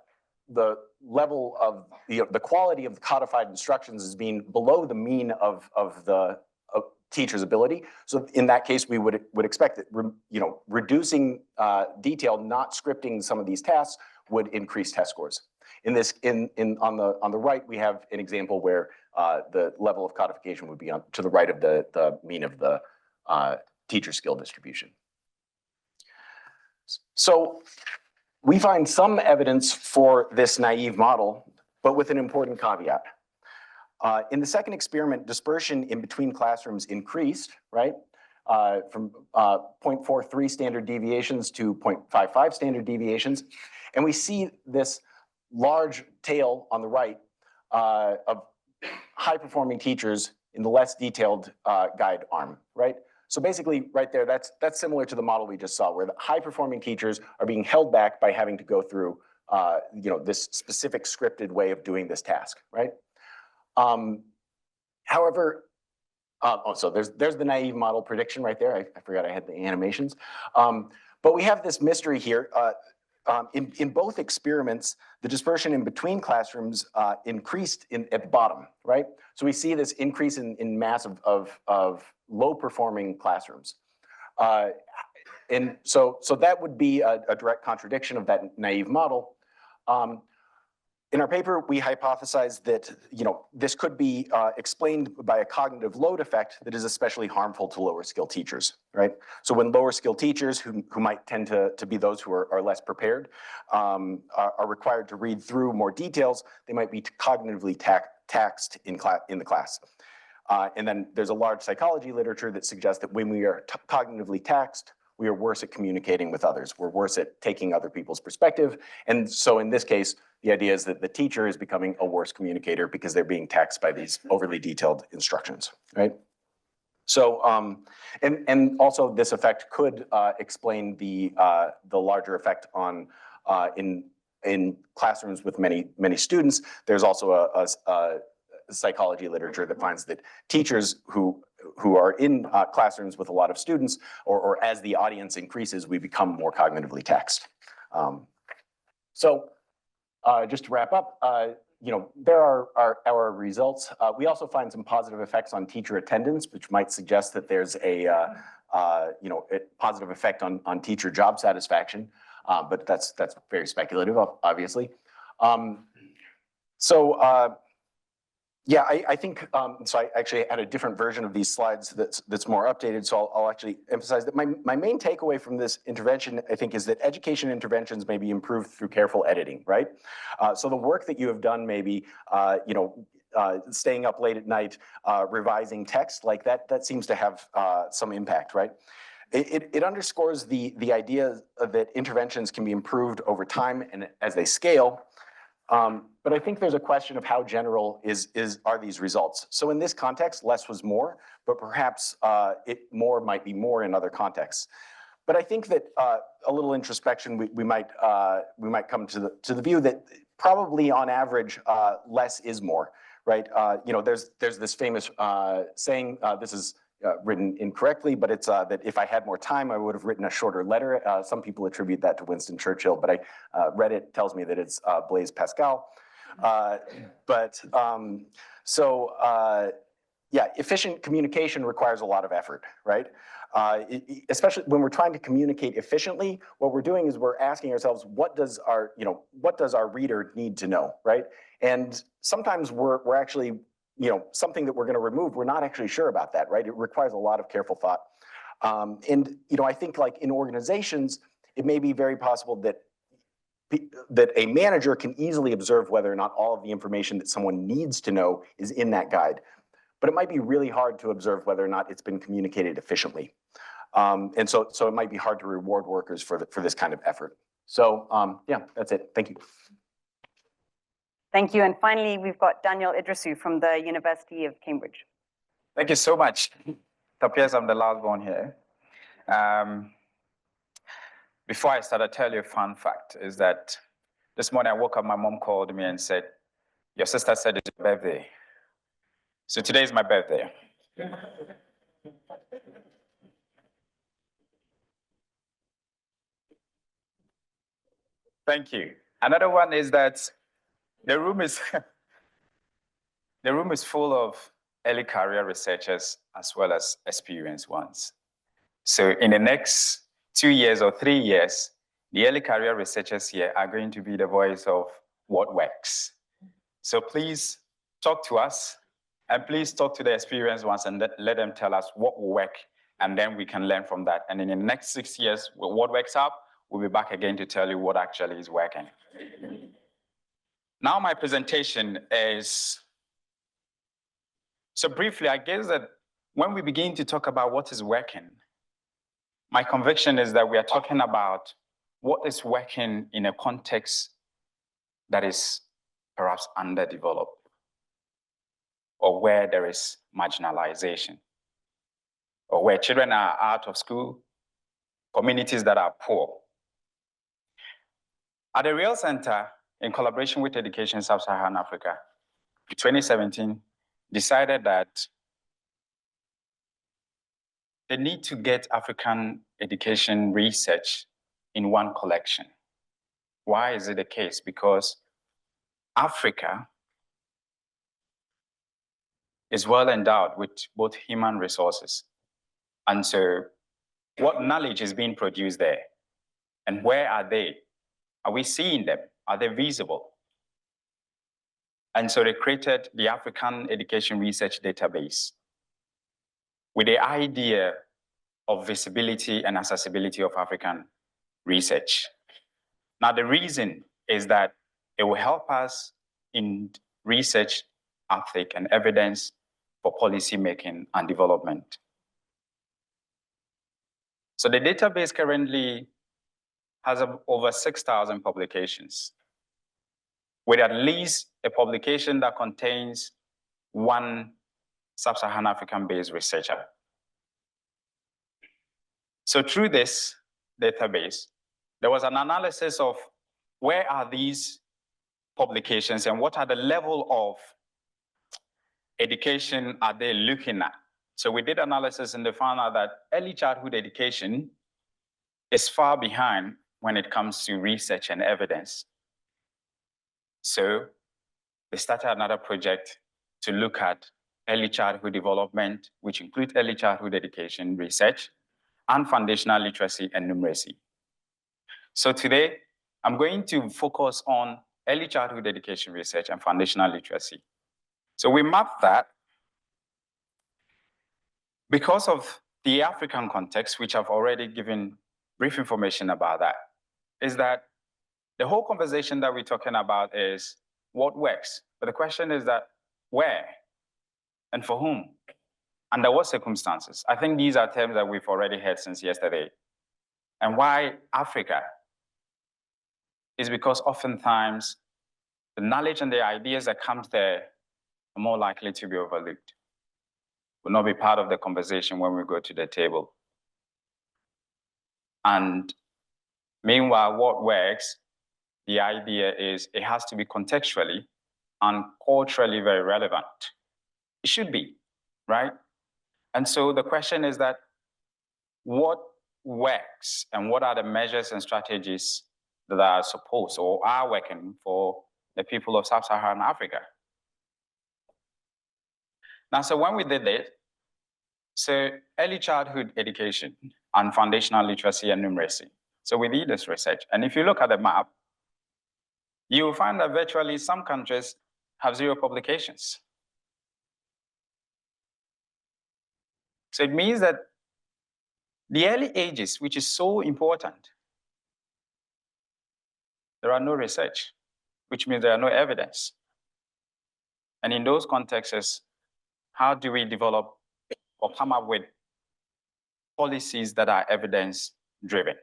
[SPEAKER 4] the level of the quality of the codified instructions as being below the mean of the teacher's ability. So in that case, we would expect that reducing detail, not scripting some of these tasks would increase test scores. On the right, we have an example where the level of codification would be to the right of the mean of the teacher skill distribution. So we find some evidence for this naive model, but with an important caveat. In the second experiment, dispersion in between classrooms increased, right? From 0.43 standard deviations to 0.55 standard deviations. And we see this large tail on the right of high-performing teachers in the less detailed guide arm, right? So basically, right there, that's similar to the model we just saw, where the high-performing teachers are being held back by having to go through, this specific scripted way of doing this task, right? However, so there's the naive model prediction right there. I forgot I had the animations. But we have this mystery here. In both experiments, the dispersion in between classrooms increased at the bottom, right? So we see this increase in mass of low-performing classrooms. And so that would be a direct contradiction of that naive model. In our paper, we hypothesized that this could be explained by a cognitive load effect that is especially harmful to lower skill teachers, right? So when lower skill teachers, who might tend to be those who are less prepared, are required to read through more details, they might be cognitively taxed in the class. And then there's a large psychology literature that suggests that when we are cognitively taxed, we are worse at communicating with others. We're worse at taking other people's perspective. And so in this case, the idea is that the teacher is becoming a worse communicator because they're being taxed by these overly detailed instructions, right? So, and also this effect could explain the larger effect on in classrooms with many students. There's also a psychology literature that finds that teachers who are in classrooms with a lot of students, or as the audience increases, we become more cognitively taxed. So just to wrap up, there are our results. We also find some positive effects on teacher attendance, which might suggest that there's a positive effect on teacher job satisfaction, but that's very obviously. Yeah, I think, so I actually had a different version of these slides that's more updated, so I'll actually emphasize that my main takeaway from this intervention, I think, is that education interventions may be improved through careful editing, right? So the work that you have done, maybe, staying up late at night, revising text, like that seems to have some impact, right? It underscores the idea that interventions can be improved over time and as they scale. But I think there's a question of how general are these results. So in this context, less was more, but perhaps more might be more in other contexts. But I think that a little introspection, we might come to the view that probably on average, less is more, right? There's this famous saying, this is written incorrectly, but it's that if I had more time, I would have written a shorter letter. Some people attribute that to Winston Churchill, but I read it, tells me that it's Blaise Pascal. Yeah, efficient communication requires a lot of effort, right? Especially when we're trying to communicate efficiently, what we're doing is we're asking ourselves, what does our reader need to know, right? And sometimes we're actually, something that we're going to remove, we're not actually sure about that, right? It requires a lot of careful thought. And, you know, I think like in organizations, it may be very possible that a manager can easily observe whether or not all of the information that someone needs to know is in that guide. But it might be really hard to observe whether or not it's been communicated efficiently. And so it might be hard to reward workers for this kind of effort. So yeah, that's it. Thank you.
[SPEAKER 1] Thank you. And finally, we've got Daniel Iddrisu from the University of Cambridge.
[SPEAKER 5] Thank you so much. It appears I'm the last one here. Before I start, I'll tell you a fun fact is that this morning I woke up, my mom called me and said, your sister said it's your birthday. So today is my birthday. Thank you. Another one is that the room is full of early career researchers as well as experienced ones. So in the next 2 years or 3 years, the early career researchers here are going to be the voice of what works. So please talk to us and please talk to the experienced ones and let them tell us what will work, and then we can learn from that. And in the next 6 years, what works out, we'll be back again to tell you what actually is working. Now my presentation is, so briefly, I guess that when we begin to talk about what is working, my conviction is that we are talking about what is working in a context that is perhaps underdeveloped, or where there is marginalization, or where children are out of school, communities that are poor. At the Real Center, in collaboration with Education Sub-Saharan Africa, in 2017, decided that they need to get African education research in one collection. Why is it the case? Because Africa is well endowed with both human resources. And so what knowledge is being produced there? And where are they? Are we seeing them? Are they visible? And so they created the African Education Research Database with the idea of visibility and accessibility of African research. Now, the reason is that it will help us in research ethic and evidence for policy making and development. So the database currently has over 6,000 publications, with at least a publication that contains one Sub-Saharan African-based researcher. So through this database, there was an analysis of where are these publications and what are the level of education are they looking at. So we did analysis and they found out that early childhood education is far behind when it comes to research and evidence. So they started another project to look at early childhood development, which includes early childhood education research and foundational literacy and numeracy. So today, I'm going to focus on early childhood education research and foundational literacy. So we mapped that because of the African context, which I've already given brief information about that, is that the whole conversation that we're talking about is what works. But the question is that where and for whom? Under what circumstances? I think these are terms that we've already heard since yesterday. And why Africa is because oftentimes the knowledge and the ideas that comes there are more likely to be overlooked, will not be part of the conversation when we go to the table. And meanwhile, what works, the idea is it has to be contextually and culturally very relevant. It should be, right? And so the question is that what works and what are the measures and strategies that are supposed or are working for the people of Sub-Saharan Africa? Now, so when we did it, so early childhood education and foundational literacy and numeracy. So we did this research. And if you look at the map, you will find that virtually some countries have 0 publications. So it means that The early ages, which is so important, there are no research, which means there are no evidence. And in those contexts, how do we develop or come up with policies that are evidence-driven?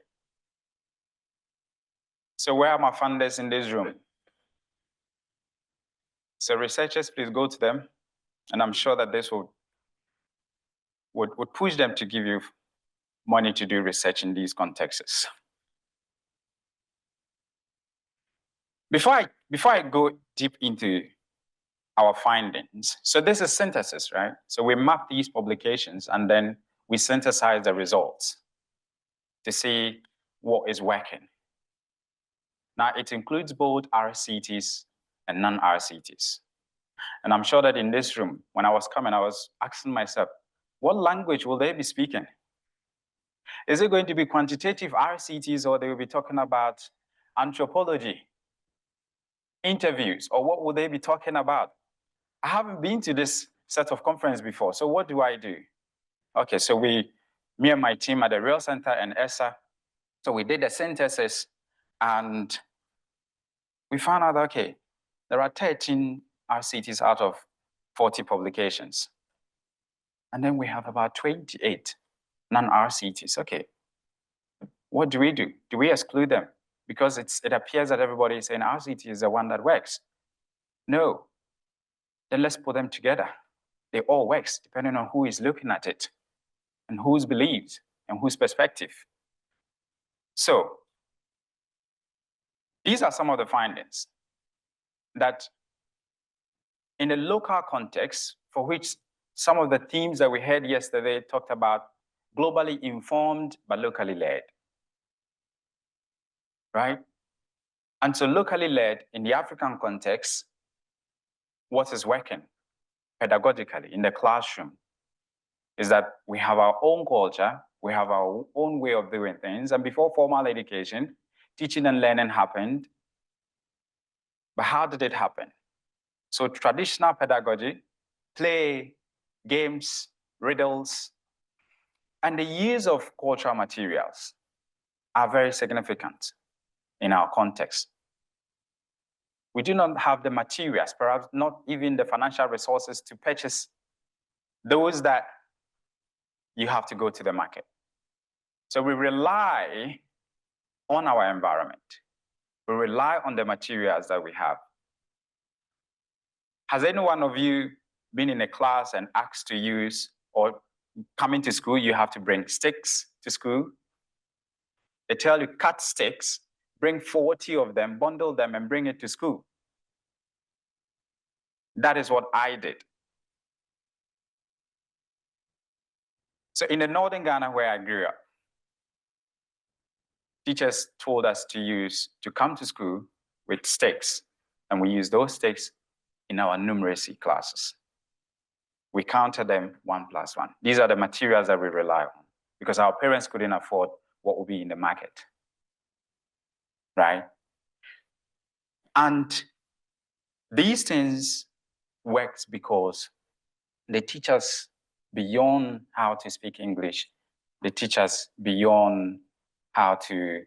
[SPEAKER 5] So where are my funders in this room? So researchers, please go to them. And I'm sure that this would push them to give you money to do research in these contexts. Before I go deep into our findings, so this is synthesis, right? So we map these publications and then we synthesize the results to see what is working. Now, it includes both RCTs and non-RCTs. And I'm sure that in this room, when I was coming, I was asking myself, what language will they be speaking? Is it going to be quantitative RCTs, or they will be talking about anthropology, interviews, or what will they be talking about? I haven't been to this set of conference before, so what do I do? Okay, so me and my team at the Real Center and ESSA, so we did the synthesis, and we found out, okay, there are 13 RCTs out of 40 publications. And then we have about 28 non-RCTs. Okay, what do we do? Do we exclude them? Because it appears that everybody is saying RCT is the one that works. No, then let's put them together. They all work, depending on who is looking at it and whose beliefs and whose perspective. So these are some of the findings that in a local context, for which some of the themes that we heard yesterday talked about globally informed but locally led, right? And so locally led in the African context, what is working pedagogically in the classroom is that we have our own culture, we have our own way of doing things, and before formal education, teaching and learning happened. But how did it happen? So traditional pedagogy, play, games, riddles, and the use of cultural materials are very significant in our context. We do not have the materials, perhaps not even the financial resources to purchase those that you have to go to the market. So we rely on our environment. We rely on the materials that we have. Has any one of you been in a class and asked to use, or coming to school, you have to bring sticks to school? They tell you, cut sticks, bring 40 of them, bundle them, and bring it to school. That is what I did. So in the northern Ghana where I grew up, teachers told us to come to school with sticks, and we use those sticks in our numeracy classes. We counted them 1 + 1. These are the materials that we rely on because our parents couldn't afford what would be in the market, right? And these things works because they teach us beyond how to speak English. They teach us beyond how to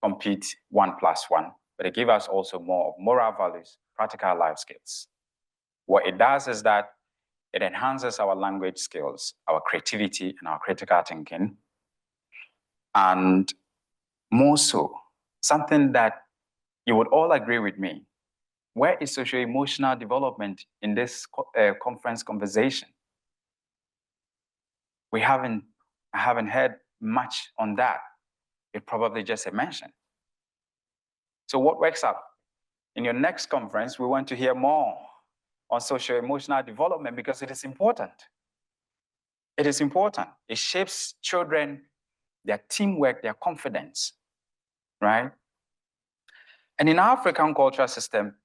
[SPEAKER 5] compete 1 + 1, but they give us also more of moral values, practical life skills. What it does is that it enhances our language skills, our creativity, and our critical thinking. And more so, something that you would all agree with me, where is socio-emotional development in this conference conversation? I haven't heard much on that. It's probably just a mention. So what works up? In your next conference, we want to hear more on socio-emotional development because it is important. It is important. It shapes children, their teamwork, their confidence, right? And in our African cultural system,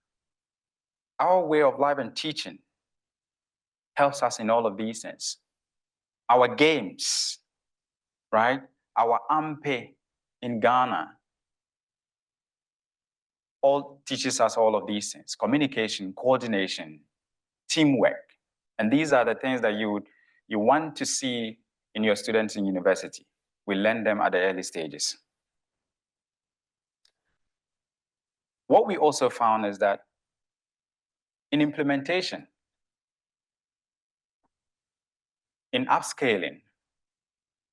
[SPEAKER 5] our way of life and teaching helps us in all of these things. Our games, right? Our ampe in Ghana all teaches us all of these things: communication, coordination, teamwork. And these are the things that you want to see in your students in university. we learn them at the early stages. What we also found is that in implementation, in upscaling,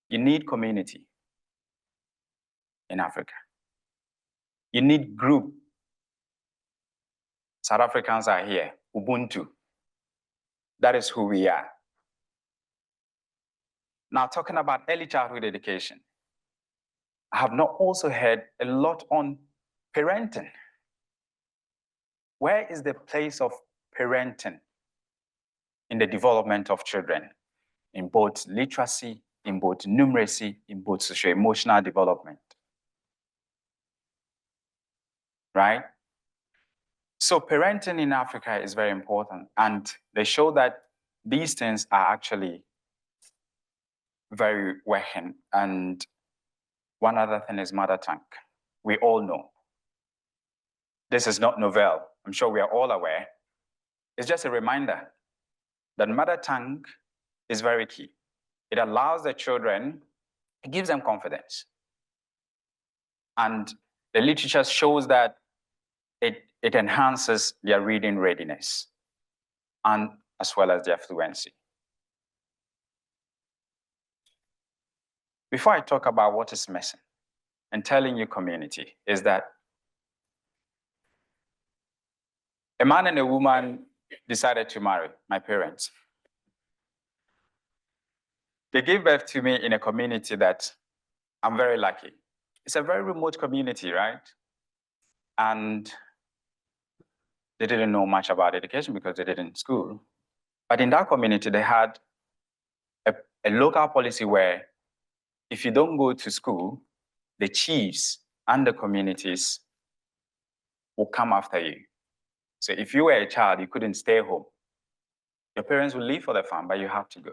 [SPEAKER 5] you need community in Africa. You need group. South Africans are here, Ubuntu. That is who we are. Now, talking about early childhood education, I have not also heard a lot on parenting. Where is the place of parenting in the development of children, in both literacy, in both numeracy, in both socio-emotional development? Right? So parenting in Africa is very important, and they show that these things are actually very working. And one other thing is mother tongue. We all know. This is not novel. I'm sure we are all aware. It's just a reminder that mother tongue is very key. It allows the children, it gives them confidence. And the literature shows that it enhances their reading readiness and as well as their fluency. Before I talk about what is missing and telling you community is that a man and a woman decided to marry, my parents. They gave birth to me in a community that I'm very lucky. It's a very remote community, right? And they didn't know much about education because they didn't school. But in that community, they had a local policy where if you don't go to school, the chiefs and the communities will come after you. So if you were a child, you couldn't stay home. Your parents will leave for the farm, but you have to go.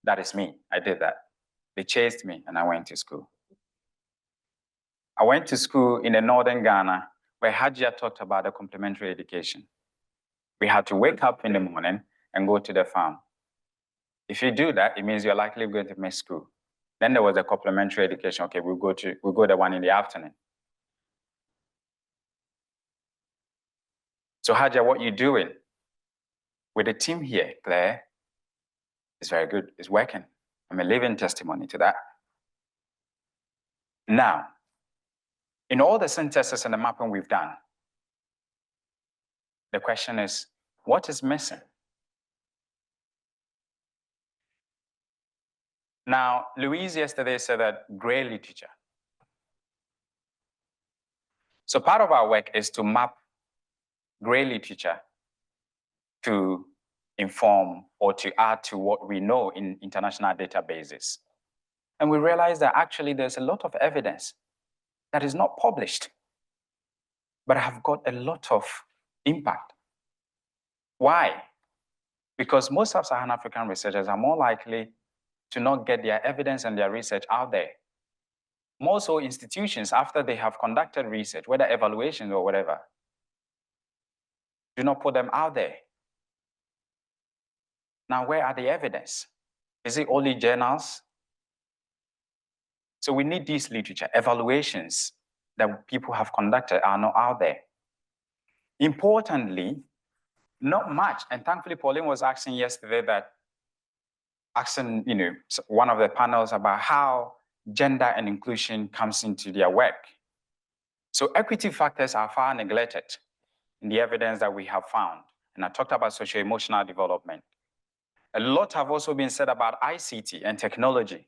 [SPEAKER 5] That is me. I did that. They chased me and I went to school. I went to school in the northern Ghana where Hajia talked about the complementary education. We had to wake up in the morning and go to the farm. If you do that, it means you're likely going to miss school. Then there was a complementary education. Okay, we'll go the one in the afternoon. So Hajia, what you doing with the team here, Claire, is very good. It's working. I'm a living testimony to that. Now, in all the synthesis and the mapping we've done, the question is, what is missing? Now, Louise yesterday said that gray literature. So part of our work is to map gray literature to inform or to add to what we know in international databases. And we realize that actually there's a lot of evidence that is not published, but have got a lot of impact. Why? Because most sub-Saharan African researchers are more likely to not get their evidence and their research out there. More so institutions, after they have conducted research, whether evaluations or whatever, do not put them out there. Now, where are the evidence? Is it only journals? So we need this literature. Evaluations that people have conducted are not out there. Importantly, not much. And thankfully, Pauline was asking yesterday one of the panels about how gender and inclusion comes into their work. So equity factors are far neglected in the evidence that we have found. And I talked about socio-emotional development. A lot have also been said about ICT and technology.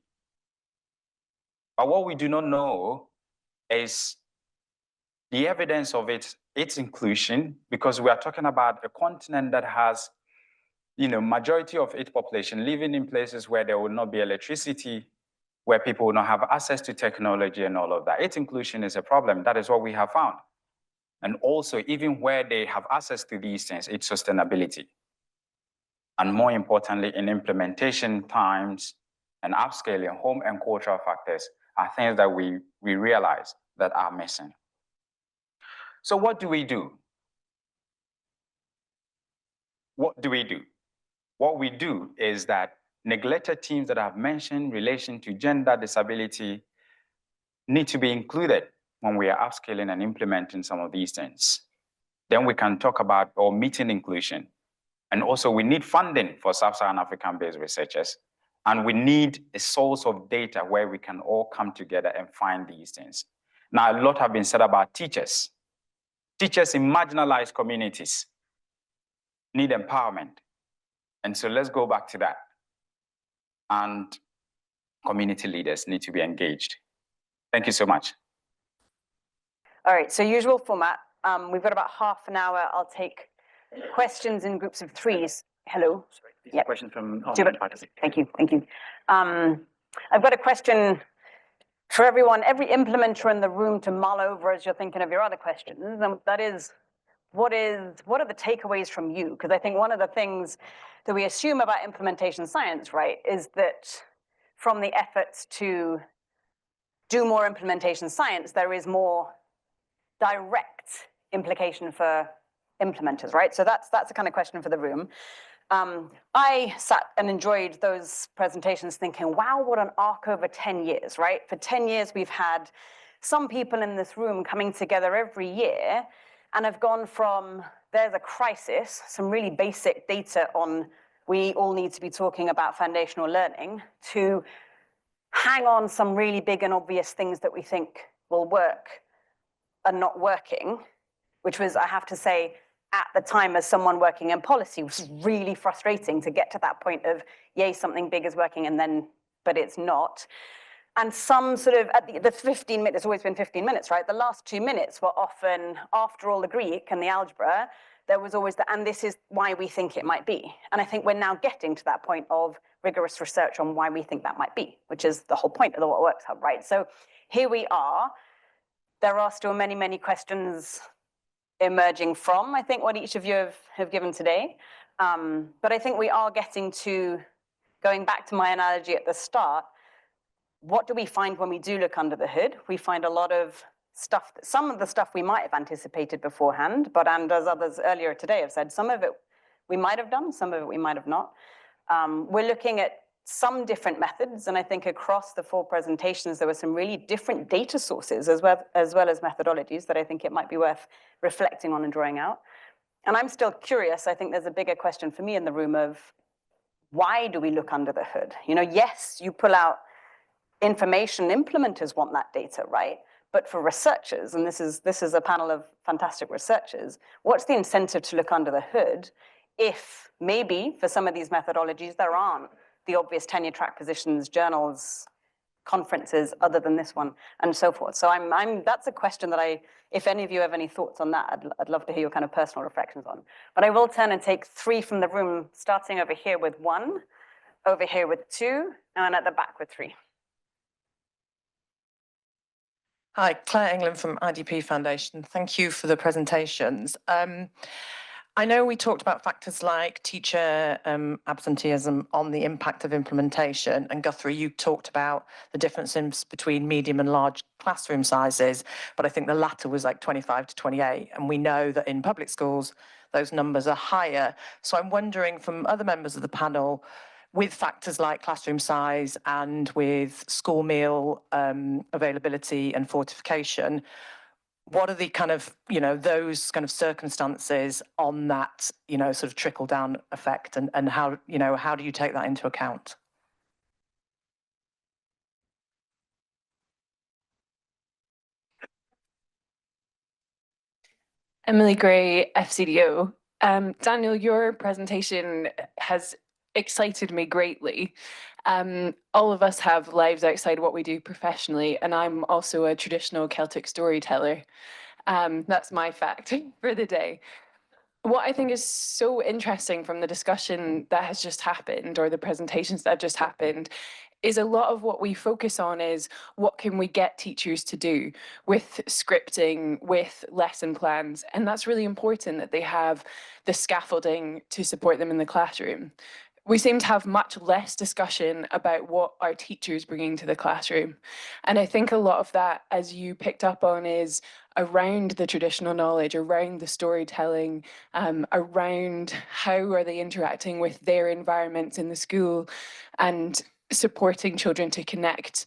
[SPEAKER 5] But what we do not know is the evidence of its inclusion, because we are talking about a continent that has, majority of its population living in places where there will not be electricity, where people will not have access to technology and all of that. Its inclusion is a problem. That is what we have found. And also, even where they have access to these things, its sustainability. And more importantly, in implementation times and upscaling, home and cultural factors are things that we realize that are missing. So what do we do? What do we do? What we do is that neglected themes that I've mentioned, relation to gender, disability, need to be included when we are upscaling and implementing some of these things. Then we can talk about meeting inclusion. And also we need funding for Sub-Saharan African-based researchers. And we need a source of data where we can all come together and find these things. Now, a lot have been said about teachers. Teachers in marginalized communities need empowerment. And so let's go back to that. And community leaders need to be engaged. Thank you so much.
[SPEAKER 1] All right, so usual format. We've got about half an hour. I'll take questions in groups of threes. Hello.
[SPEAKER 2] Sorry, these
[SPEAKER 1] Yep.
[SPEAKER 2] are questions from
[SPEAKER 1] Do
[SPEAKER 2] online
[SPEAKER 1] it.
[SPEAKER 2] participants.
[SPEAKER 1] Thank you, thank you. I've got a question for everyone, every implementer in the room to mull over as you're thinking of your other questions. And that is, what are the takeaways from you? Because I think one of the things that we assume about implementation science, right, is that from the efforts to do more implementation science, there is more direct implication for implementers, right? So that's the kind of question for the room. I sat and enjoyed those presentations thinking, wow, what an arc over 10 years, right? For 10 years, we've had some people in this room coming together every year and have gone from, there's a crisis, some really basic data on we all need to be talking about foundational learning, to hang on some really big and obvious things that we think will work are not working, which was, I have to say, at the time as someone working in policy, was really frustrating to get to that point of, yay, something big is working and then, but it's not. And some sort of, at the 15 minutes, it's always been 15 minutes, right? The last 2 minutes were often, after all the Greek and the algebra, there was always the, and this is why we think it might be. And I think we're now getting to that point of rigorous research on why we think that might be, which is the whole point of the What Works Hub, right? So here we are. There are still many, many questions emerging from, I think, what each of you have given today. But I think we are getting to, going back to my analogy at the start, what do we find when we do look under the hood? We find a lot of stuff, some of the stuff we might have anticipated beforehand, but and as others earlier today have said, some of it we might have done, some of it we might have not. We're looking at some different methods, and I think across the 4 presentations, there were some really different data sources as well as methodologies that I think it might be worth reflecting on and drawing out. And I'm still curious, I think there's a bigger question for me in the room of, why do we look under the hood? You know, yes, you pull out information, implementers want that data, right? But for researchers, and this is a panel of fantastic researchers, what's the incentive to look under the hood if maybe for some of these methodologies, there aren't the obvious tenure track positions, journals, conferences, other than this one, and so forth. So that's a question that if any of you have any thoughts on that, I'd love to hear your kind of personal reflections on. But I will turn and take 3 from the room, starting over here with 1, over here with 2, and at the back with 3.
[SPEAKER 6] Hi, Claire England from IDP Foundation. Thank you for the presentations. I know we talked about factors like teacher absenteeism on the impact of implementation, and Guthrie, you talked about the differences between medium and large classroom sizes, but I think the latter was like 25 to 28, and we know that in public schools, those numbers are higher. So I'm wondering from other members of the panel, with factors like classroom size and with school meal availability and fortification, what are the kind of, those kind of circumstances on that, sort of trickle down effect, and how, how do you take that into account?
[SPEAKER 7] Emily Gray, FCDO. Daniel, your presentation has excited me greatly. All of us have lives outside what we do professionally, and I'm also a traditional Celtic storyteller. That's my fact for the day. What I think is so interesting from the discussion that has just happened, or the presentations that have just happened, is a lot of what we focus on is what can we get teachers to do with scripting, with lesson plans, and that's really important that they have the scaffolding to support them in the classroom. we seem to have much less discussion about what our teachers bringing to the classroom. And I think a lot of that, as you picked up on, is around the traditional knowledge, around the storytelling, around how are they interacting with their environments in the school, and supporting children to connect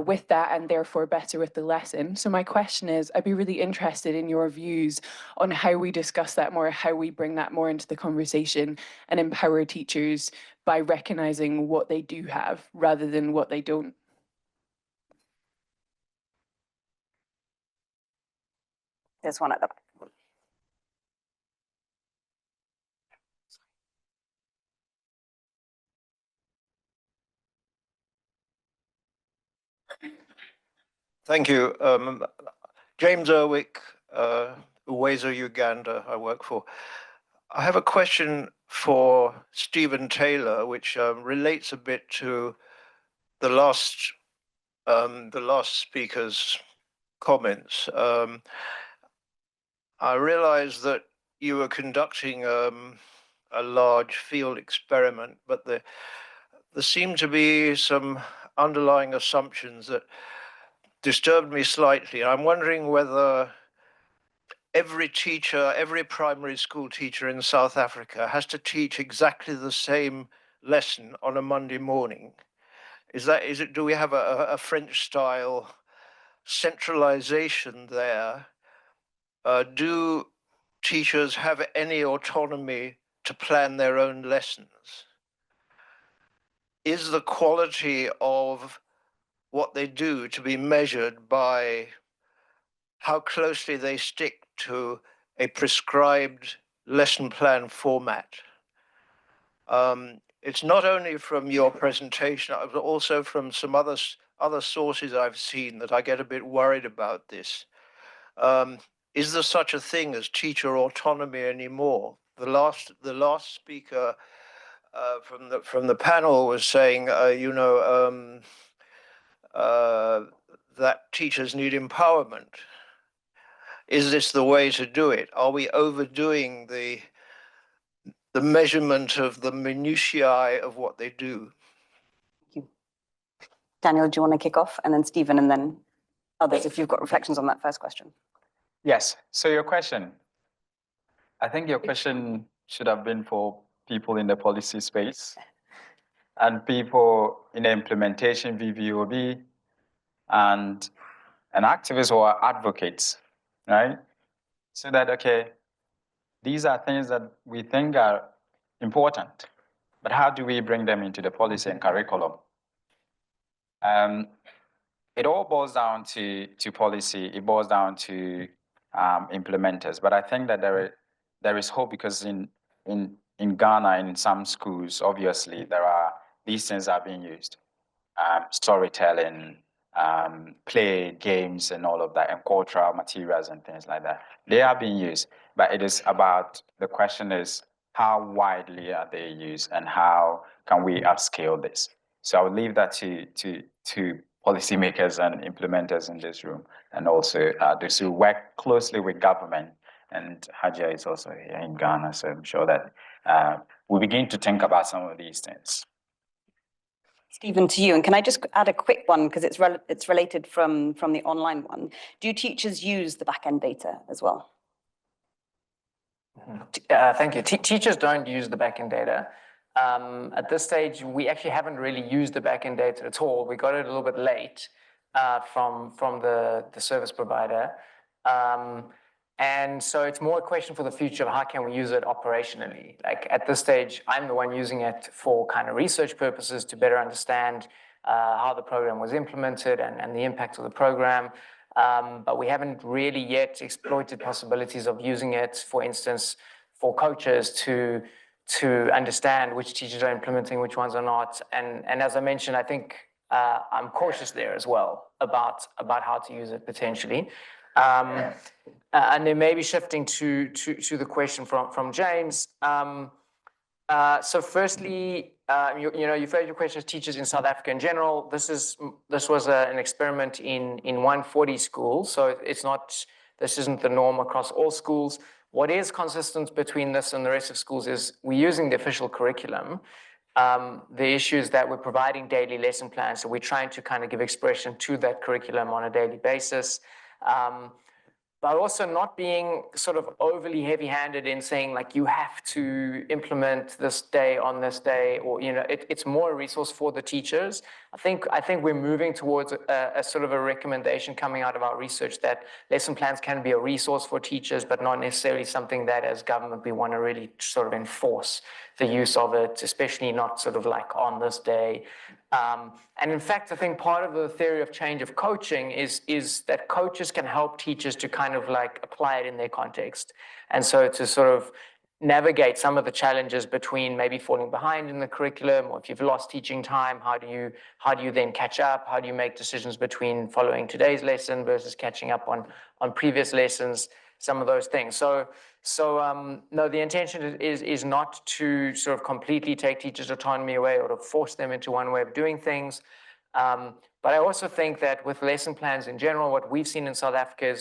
[SPEAKER 7] with that and therefore better with the lesson. So my question is, I'd be really interested in your views on how we discuss that more, how we bring that more into the conversation and empower teachers by recognizing what they do have rather than what they don't.
[SPEAKER 1] There's one at the back.
[SPEAKER 8] Thank you. James Erwick, Uwezo, Uganda, I work for. I have a question for Stephen Taylor, which relates a bit to the last speaker's comments. I realized that you were conducting a large field experiment, but there seemed to be some underlying assumptions that disturbed me slightly. I'm wondering whether every teacher, every primary school teacher in South Africa has to teach exactly the same lesson on a Monday morning. Do we have a French style centralization there? Do teachers have any autonomy to plan their own lessons? Is the quality of what they do to be measured by how closely they stick to a prescribed lesson plan format? It's not only from your presentation, but also from some other sources I've seen that I get a bit worried about this. Is there such a thing as teacher autonomy anymore? The last speaker from the panel was saying, that teachers need empowerment. Is this the way to do it? Are we overdoing the measurement of the minutiae of what they do?
[SPEAKER 1] Thank you. Daniel, do you want to kick off? And then Stephen, and then others, if you've got reflections on that first question.
[SPEAKER 5] Yes. So your question, I think your question should have been for people in the policy space and people in the implementation VVOB and activists or advocates, right? So that, okay, these are things that we think are important, but how do we bring them into the policy and curriculum? It all boils down to policy. It boils down to implementers. But I think that there is hope because in Ghana, in some schools, obviously these things are being used. Storytelling, play, games, and all of that, and cultural materials and things like that. They are being used, but it is about, the question is, how widely are they used and how can we upscale this? So I would leave that to policymakers and implementers in this room, and also those who work closely with government. And Hajia is also here in Ghana, so I'm sure that we begin to think about some of these things.
[SPEAKER 1] Stephen, to you, and can I just add a quick one because it's related from the online one. Do teachers use the back-end data as well?
[SPEAKER 3] Thank you. Teachers don't use the back-end data. At this stage, we actually haven't really used the back-end data at all. We got it a little bit late from the service provider. And so it's more a question for the future of how can we use it operationally. Like at this stage, I'm the one using it for kind of research purposes to better understand how the program was implemented and the impact of the program. But we haven't really yet exploited possibilities of using it, for instance, for coaches to understand which teachers are implementing, which ones are not. And as I mentioned, I think I'm cautious there as well about how to use it potentially. And then maybe shifting to the question from James. So firstly, you've heard your question as teachers in South Africa in general. This was an experiment in 140 schools, so this isn't the norm across all schools. What is consistent between this and the rest of schools is we're using the official curriculum, The issue is that we're providing daily lesson plans, so we're trying to kind of give expression to that curriculum on a daily basis. But also not being sort of overly heavy-handed in saying like you have to implement this day on this day, or it's more a resource for the teachers. I think we're moving towards a sort of a recommendation coming out of our research that lesson plans can be a resource for teachers, but not necessarily something that as government we want to really sort of enforce the use of it, especially not sort of like on this day. And in fact, I think part of the theory of change of coaching is that coaches can help teachers to kind of like apply it in their context. And so to sort of navigate some of the challenges between maybe falling behind in the curriculum, or if you've lost teaching time, how do you then catch up? How do you make decisions between following today's lesson versus catching up on previous lessons? Some of those things. So no, the intention is not to sort of completely take teachers' autonomy away or to force them into one way of doing things. But I also think that with lesson plans in general, what we've seen in South Africa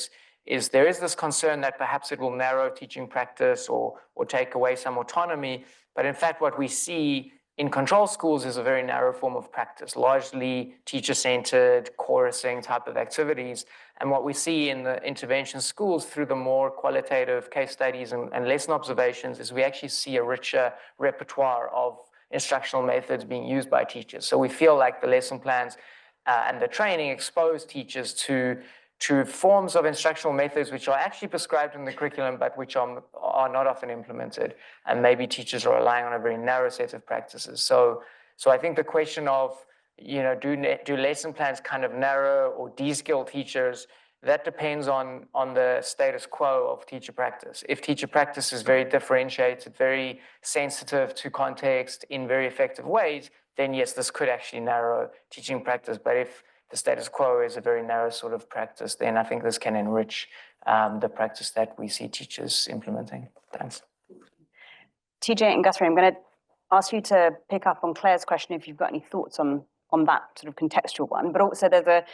[SPEAKER 3] is there is this concern that perhaps it will narrow teaching practice or take away some autonomy. But in fact, what we see in control schools is a very narrow form of practice, largely teacher-centered, chorusing type of activities. And what we see in the intervention schools through the more qualitative case studies and lesson observations is we actually see a richer repertoire of instructional methods being used by teachers. So we feel like the lesson plans and the training expose teachers to forms of instructional methods which are actually prescribed in the curriculum, but which are not often implemented. And maybe teachers are relying on a very narrow set of practices. So I think the question of, do lesson plans kind of narrow or de-skill teachers, that depends on the status quo of teacher practice. If teacher practice is very differentiated, very sensitive to context in very effective ways, then yes, this could actually narrow teaching practice. But if the status quo is a very narrow sort of practice, then I think this can enrich the practice that we see teachers implementing. Thanks.
[SPEAKER 1] TJ and Guthrie, I'm going to ask you to pick up on Claire's question if you've got any thoughts on that sort of contextual one, but also there's a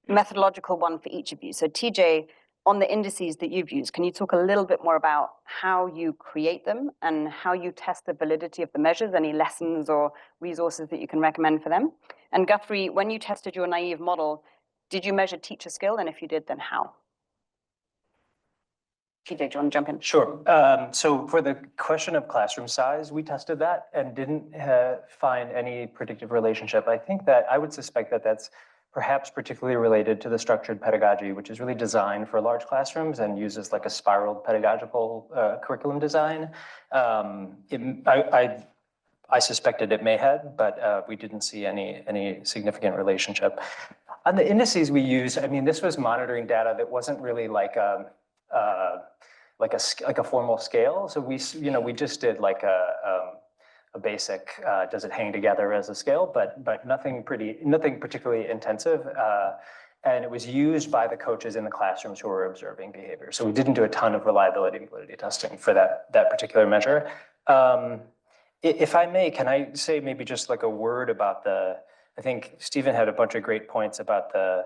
[SPEAKER 1] methodological one for each of you. So TJ, on the indices that you've used, can you talk a little bit more about how you create them and how you test the validity of the measures, any lessons or resources that you can recommend for them? And Guthrie, when you tested your naive model, did you measure teacher skill? And if you did, then how? TJ, do you want to jump in?
[SPEAKER 2] Sure. So for the question of classroom size, we tested that and didn't find any predictive relationship. I think that I would suspect that that's perhaps particularly related to the structured pedagogy, which is really designed for large classrooms and uses like a spiraled pedagogical curriculum design. I suspected it may have, but we didn't see any significant relationship. On the indices we use, I mean, this was monitoring data that wasn't really like a formal scale. So we just did like a basic, does it hang together as a scale, but nothing particularly intensive. And it was used by the coaches in the classrooms who were observing behavior. So we didn't do a ton of reliability and validity testing for that particular measure. If I may, can I say maybe just like a word about I think Stephen had a bunch of great points about the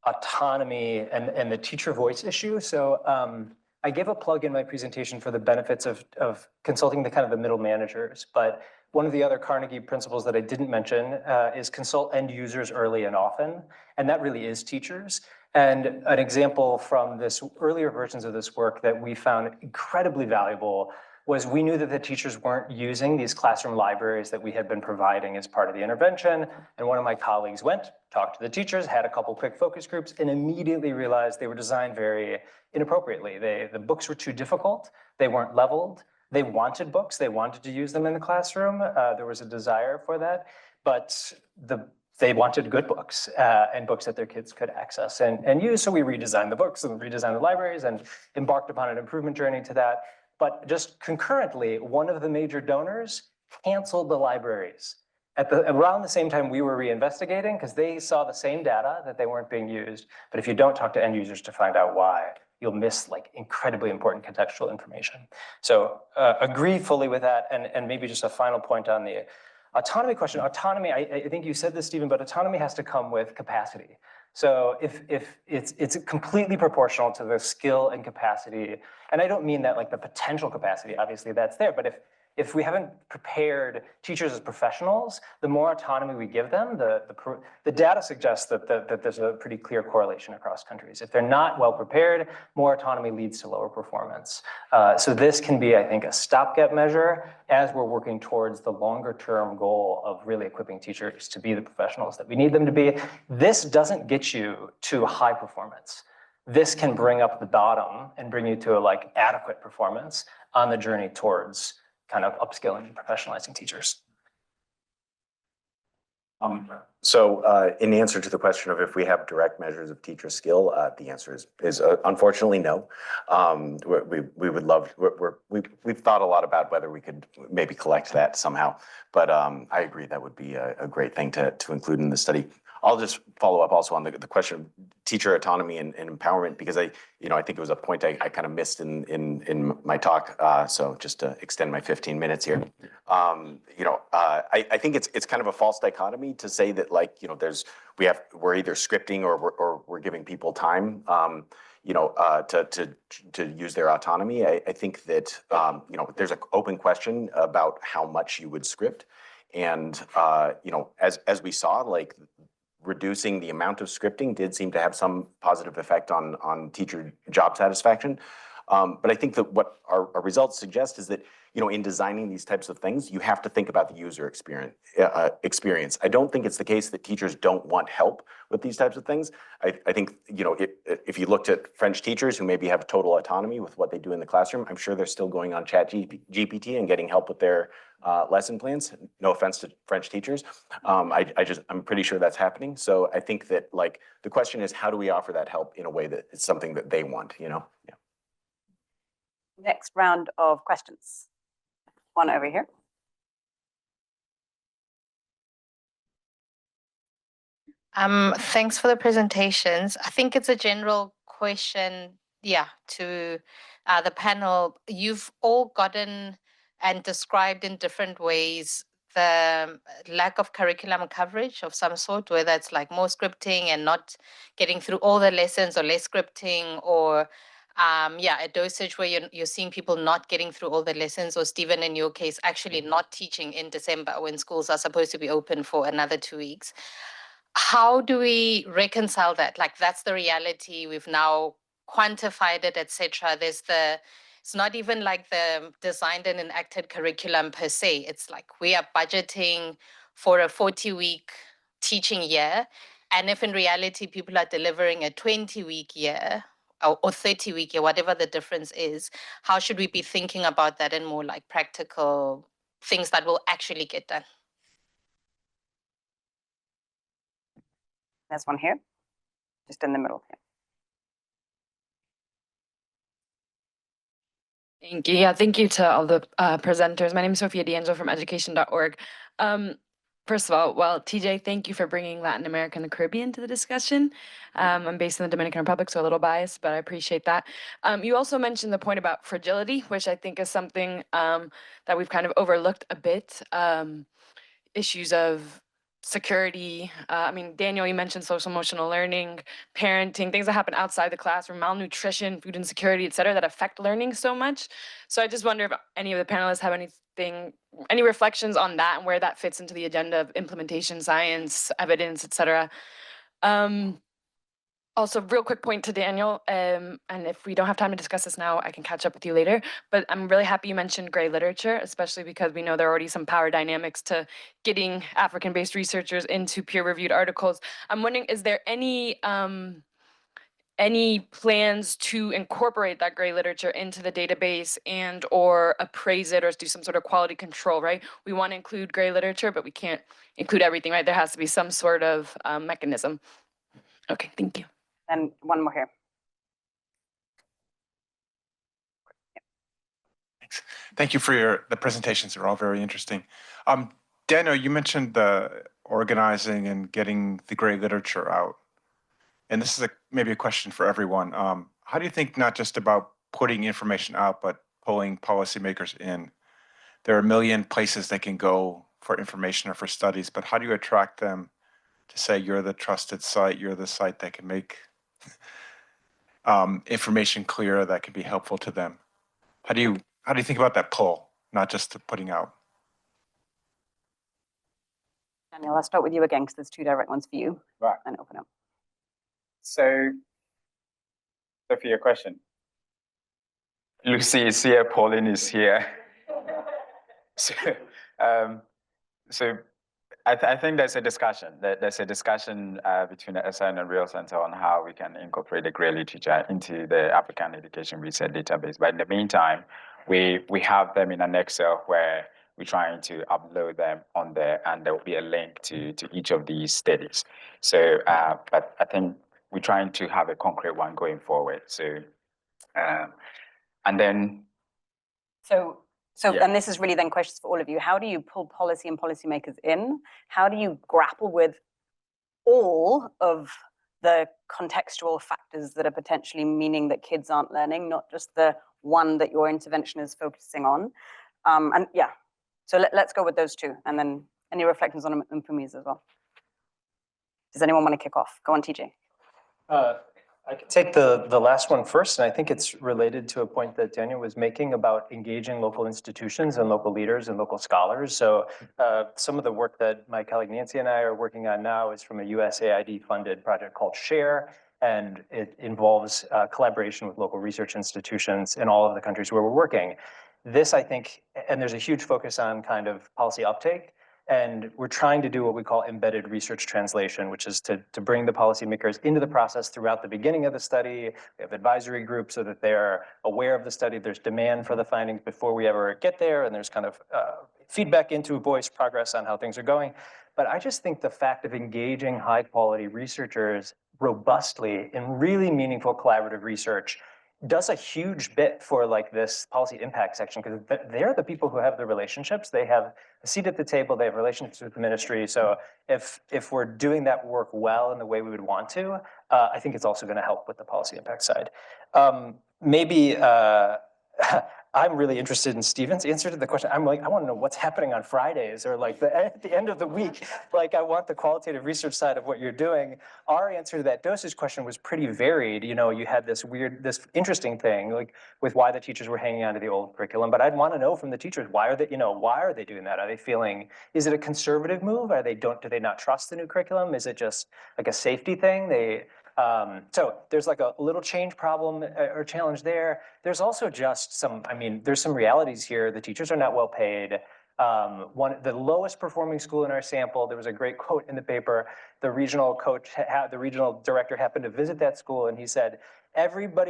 [SPEAKER 2] autonomy and the teacher voice issue. So I gave a plug in my presentation for the benefits of consulting the middle managers, but one of the other Carnegie principles that I didn't mention is consult end users early and often, and that really is teachers. And an example from this earlier versions of this work that we found incredibly valuable was we knew that the teachers weren't using these classroom libraries that we had been providing as part of the intervention. And one of my colleagues went, talked to the teachers, had a couple quick focus groups, and immediately realized they were designed very inappropriately. The books were too difficult. They weren't leveled. They wanted books. They wanted to use them in the classroom. There was a desire for that, but they wanted good books and books that their kids could access and use. So we redesigned the books and redesigned the libraries and embarked upon an improvement journey to that. But just concurrently, one of the major donors canceled the libraries around the same time we were reinvestigating, because they saw the same data that they weren't being used. But if you don't talk to end users to find out why, you'll miss like incredibly important contextual information. So agree fully with that. And maybe just a final point on the autonomy question. Autonomy, I think you said this, Stephen, but autonomy has to come with capacity. So if it's completely proportional to the skill and capacity, and I don't mean that like the potential capacity, obviously that's there, but if we haven't prepared teachers as professionals, the more autonomy we give them, the data suggests that there's a pretty clear correlation across countries. If they're not well prepared, more autonomy leads to lower performance. So this can be, I think, a stopgap measure as we're working towards the longer term goal of really equipping teachers to be the professionals that we need them to be. This doesn't get you to high performance. This can bring up the bottom and bring you to a like adequate performance on the journey towards kind of upskilling and professionalizing teachers.
[SPEAKER 4] So in answer to the question of if we have direct measures of teacher skill, the answer is unfortunately no. We would love, we've thought a lot about whether we could maybe collect that somehow, but I agree that would be a great thing to include in the study. I'll just follow up also on the question of teacher autonomy and empowerment, because I think it was a point I kind of missed in my talk. So just to extend my 15 minutes here, I think it's kind of a false dichotomy to say that we're either scripting or we're giving people time, to use their autonomy. I think that there's an open question about how much you would script, and as we saw, like, reducing the amount of scripting did seem to have some positive effect on teacher job satisfaction. But I think that what our results suggest is that, in designing these types of things, you have to think about the user experience. I don't think it's the case that teachers don't want help with these types of things. I think, if you looked at French teachers who maybe have total autonomy with what they do in the classroom, I'm sure they're still going on ChatGPT and getting help with their lesson plans. No offense to French teachers. I'm pretty sure that's happening. So I think that, like, the question is, how do we offer that help in a way that it's something that they want, Yeah.
[SPEAKER 1] Next round of questions. One over here.
[SPEAKER 9] Thanks for the presentations. I think it's a general question, to the panel. You've all gotten and described in different ways the lack of curriculum coverage of some sort, whether it's like more scripting and not getting through all the lessons, or less scripting, or a dosage where you're seeing people not getting through all the lessons, or Stephen, in your case, actually not teaching in December when schools are supposed to be open for another 2 weeks. How do we reconcile that? Like, that's the reality. We've now quantified it, etc. It's not even like the designed and enacted curriculum per se. It's like we are budgeting for a 40-week teaching year. And if in reality people are delivering a 20-week year or 30-week year, whatever the difference is, how should we be thinking about that in more like practical things that will actually get done?
[SPEAKER 1] There's one here, just in the middle here.
[SPEAKER 7] Thank you. Yeah, thank you to all the presenters. My name is Sophia D'Angelo from education.org. First of all, well, TJ, thank you for bringing Latin America and the Caribbean to the discussion. I'm based in the Dominican Republic, so a little biased, but I appreciate that. You also mentioned the point about fragility, which I think is something that we've kind of overlooked a bit. Issues of security. I mean, Daniel, you mentioned social emotional learning, parenting, things that happen outside the classroom, malnutrition, food insecurity, et cetera, that affect learning so much. So I just wonder if any of the panelists have any reflections on that and where that fits into the agenda of implementation, science, evidence, et cetera. Also, real quick point to Daniel, and if we don't have time to discuss this now, I can catch up with you later, but I'm really happy you mentioned gray literature, especially because we know there are already some power dynamics to getting African-based researchers into peer-reviewed articles. I'm wondering, is there any plans to incorporate that gray literature into the database and or appraise it or do some sort of quality control, right? We want to include gray literature, but we can't include everything, right? There has to be some sort of mechanism. Okay, thank you.
[SPEAKER 1] And one more here.
[SPEAKER 10] Thanks. Thank you for the presentations. They're all very interesting. Daniel, you mentioned the organizing and getting the gray literature out. And this is maybe a question for everyone. How do you think not just about putting information out, but pulling policymakers in? There are a million places they can go for information or for studies, but how do you attract them to say you're the trusted site, you're the site that can make information clear that can be helpful to them? How do you think about that pull? not just the putting out.
[SPEAKER 1] Daniel, I'll start with you again because there's 2 direct ones for you.
[SPEAKER 5] Right.
[SPEAKER 1] And open up.
[SPEAKER 5] So for your question. Lucy is here, Pauline is here. So I think there's a discussion. There's a discussion between the SN and Real Center on how we can incorporate the Gray literature into the African Education Research Database. But in the meantime, we have them in an Excel where we're trying to upload them on there, and there will be a link to each of these studies. So, but I think we're trying to have a concrete one going forward. So, and then.
[SPEAKER 1] So,
[SPEAKER 5] Yeah.
[SPEAKER 1] and this is really then questions for all of you. How do you pull policy and policymakers in? How do you grapple with all of the contextual factors that are potentially meaning that kids aren't learning, not just the one that your intervention is focusing on? And yeah, so let's go with those 2. And then any reflections on them from me as well? Does anyone want to kick off? Go on, TJ.
[SPEAKER 2] I could take the last one first, and I think it's related to a point that Daniel was making about engaging local institutions and local leaders and local scholars. So some of the work that my colleague Nancy and I are working on now is from a USAID-funded project called SHARE, and it involves collaboration with local research institutions in all of the countries where we're working. This, I think, and there's a huge focus on kind of policy uptake, and we're trying to do what we call embedded research translation, which is to bring the policymakers into the process throughout the beginning of the study. We have advisory groups so that they're aware of the study. There's demand for the findings before we ever get there, and there's kind of feedback into voice progress on how things are going. But I just think the fact of engaging high quality researchers robustly in really meaningful collaborative research does a huge bit for like this policy impact section, because they're the people who have the relationships. They have a seat at the table, they have relationships with the ministry. So if we're doing that work well in the way we would want to, I think it's also going to help with the policy impact side. Maybe I'm really interested in Stephen's answer to the question. I'm like, I want to know what's happening on Fridays or like at the end of the week. Like I want the qualitative research side of what you're doing. Our answer to that dosage question was pretty varied. You know, you had this interesting thing like with why the teachers were hanging on to the old curriculum. But I'd want to know from the teachers, why are they doing that? Are they feeling, is it a conservative move? Do they not trust the new curriculum? Is it just like a safety thing? So there's like a little change problem or challenge there. There's also just there's some realities here. The teachers are not well paid. The lowest performing school in our sample, there was a great quote in the paper. The regional director happened to visit that school, and he said,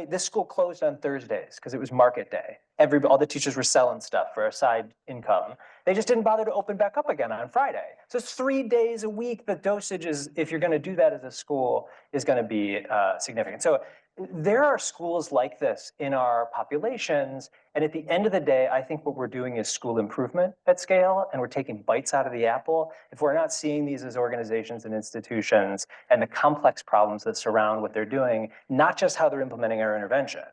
[SPEAKER 2] this school closed on Thursdays because it was market day. All the teachers were selling stuff for a side income. They just didn't bother to open back up again on Friday. So it's 3 days a week. The dosage is, if you're going to do that as a school, is going to be significant. So there are schools like this in our populations. And at the end of the day, I think what we're doing is school improvement at scale, and we're taking bites out of the apple. If we're not seeing these as organizations and institutions and the complex problems that surround what they're doing, not just how they're implementing our intervention,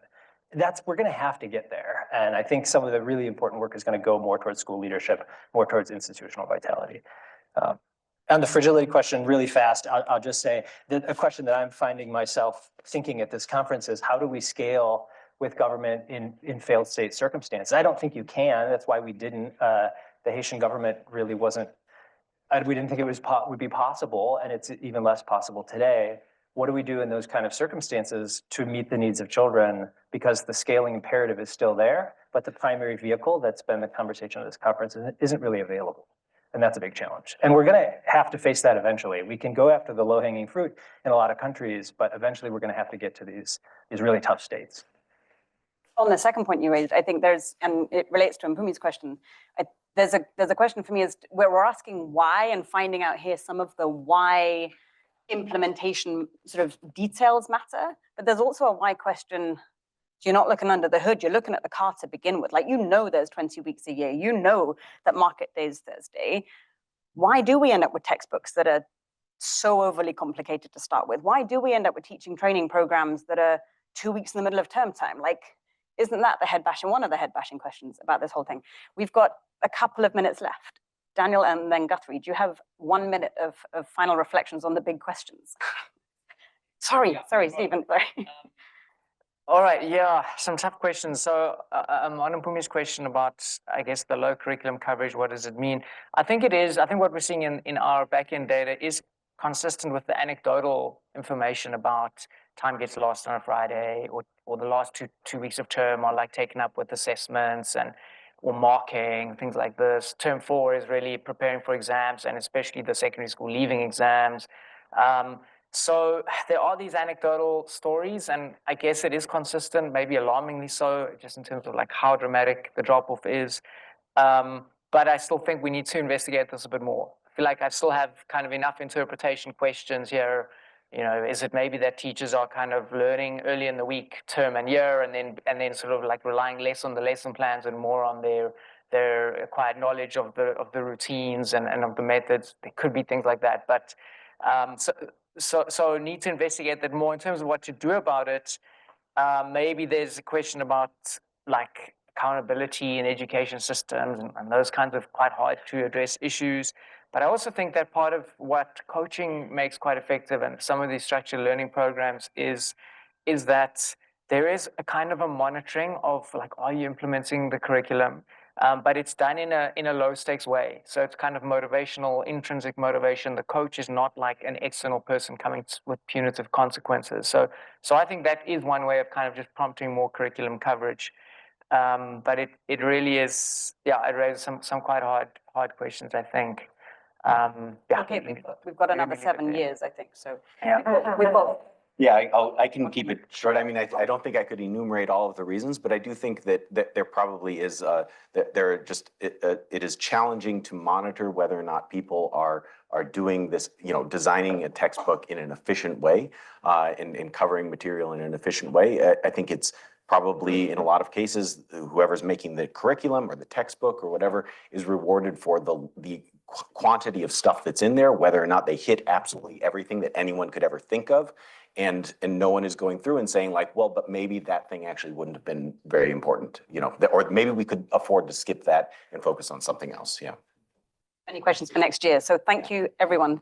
[SPEAKER 2] we're going to have to get there. And I think some of the really important work is going to go more towards school leadership, more towards institutional vitality. On the fragility question, really fast, I'll just say that a question that I'm finding myself thinking at this conference is, how do we scale with government in failed state circumstances? I don't think you can. That's why we didn't. The Haitian government really wasn't. We didn't think it would be possible, and it's even less possible today. What do we do in those kind of circumstances to meet the needs of children? Because the scaling imperative is still there, but the primary vehicle that's been the conversation of this conference isn't really available. And that's a big challenge. And we're going to have to face that eventually. We can go after the low-hanging fruit in a lot of countries, but eventually we're going to have to get to these really tough states.
[SPEAKER 1] On the second point you raised, I think and it relates to Mpumi's question. There's a question for me is where we're asking why and finding out here some of the why implementation sort of details matter, but there's also a why question. You're not looking under the hood, you're looking at the car to begin with. Like, there's 20 weeks a year, that market day is Thursday. Why do we end up with textbooks that are so overly complicated to start with? Why do we end up with teaching training programs that are 2 weeks in the middle of term time? Like, isn't that one of the head bashing questions about this whole thing? We've got a couple of minutes left. Daniel and then Guthrie, do you have 1 minute of final reflections on the big questions? Sorry, Stephen, sorry.
[SPEAKER 3] All right, yeah, some tough questions. So on Mpumi's question about, I guess, the low curriculum coverage, what does it mean? I think it is, I think what we're seeing in our backend data is consistent with the anecdotal information about time gets lost on a Friday, or the last two weeks of term are like taken up with assessments and or marking, things like this. Term 4 is really preparing for exams, and especially the secondary school leaving exams. So there are these anecdotal stories, and I guess it is consistent, maybe alarmingly so, just in terms of like how dramatic the drop-off is. But I still think we need to investigate this a bit more. I feel like I still have kind of enough interpretation questions here. You know, is it maybe that teachers are kind of learning early in the week, term and year, and then sort of like relying less on the lesson plans and more on their acquired knowledge of the routines and of the methods? There could be things like that, but so need to investigate that more in terms of what to do about it. Maybe there's a question about like accountability in education systems and those kinds of quite hard to address issues. But I also think that part of what coaching makes quite effective and some of these structured learning programs is that there is a kind of a monitoring of like, are you implementing the curriculum? But it's done in a low stakes way. So it's kind of motivational, intrinsic motivation. The coach is not like an external person coming with punitive consequences. So I think that is one way of kind of just prompting more curriculum coverage. But it really is, yeah, it raises some quite hard questions, I think.
[SPEAKER 1] Okay, we've got another 7 years, I think, so. We both.
[SPEAKER 4] Yeah, I can keep it short. I mean, I don't think I could enumerate all of the reasons, but I do think that there probably is, that there are just, it is challenging to monitor whether or not people are doing this, you know, designing a textbook in an efficient way, and covering material in an efficient way. I think it's probably in a lot of cases, whoever's making the curriculum or the textbook or whatever is rewarded for the quantity of stuff that's in there, whether or not they hit absolutely everything that anyone could ever think of. And no one is going through and saying like, well, but maybe that thing actually wouldn't have been very important, you know, or maybe we could afford to skip that and focus on something else. Yeah.
[SPEAKER 1] Any questions for next year? So thank you, everyone.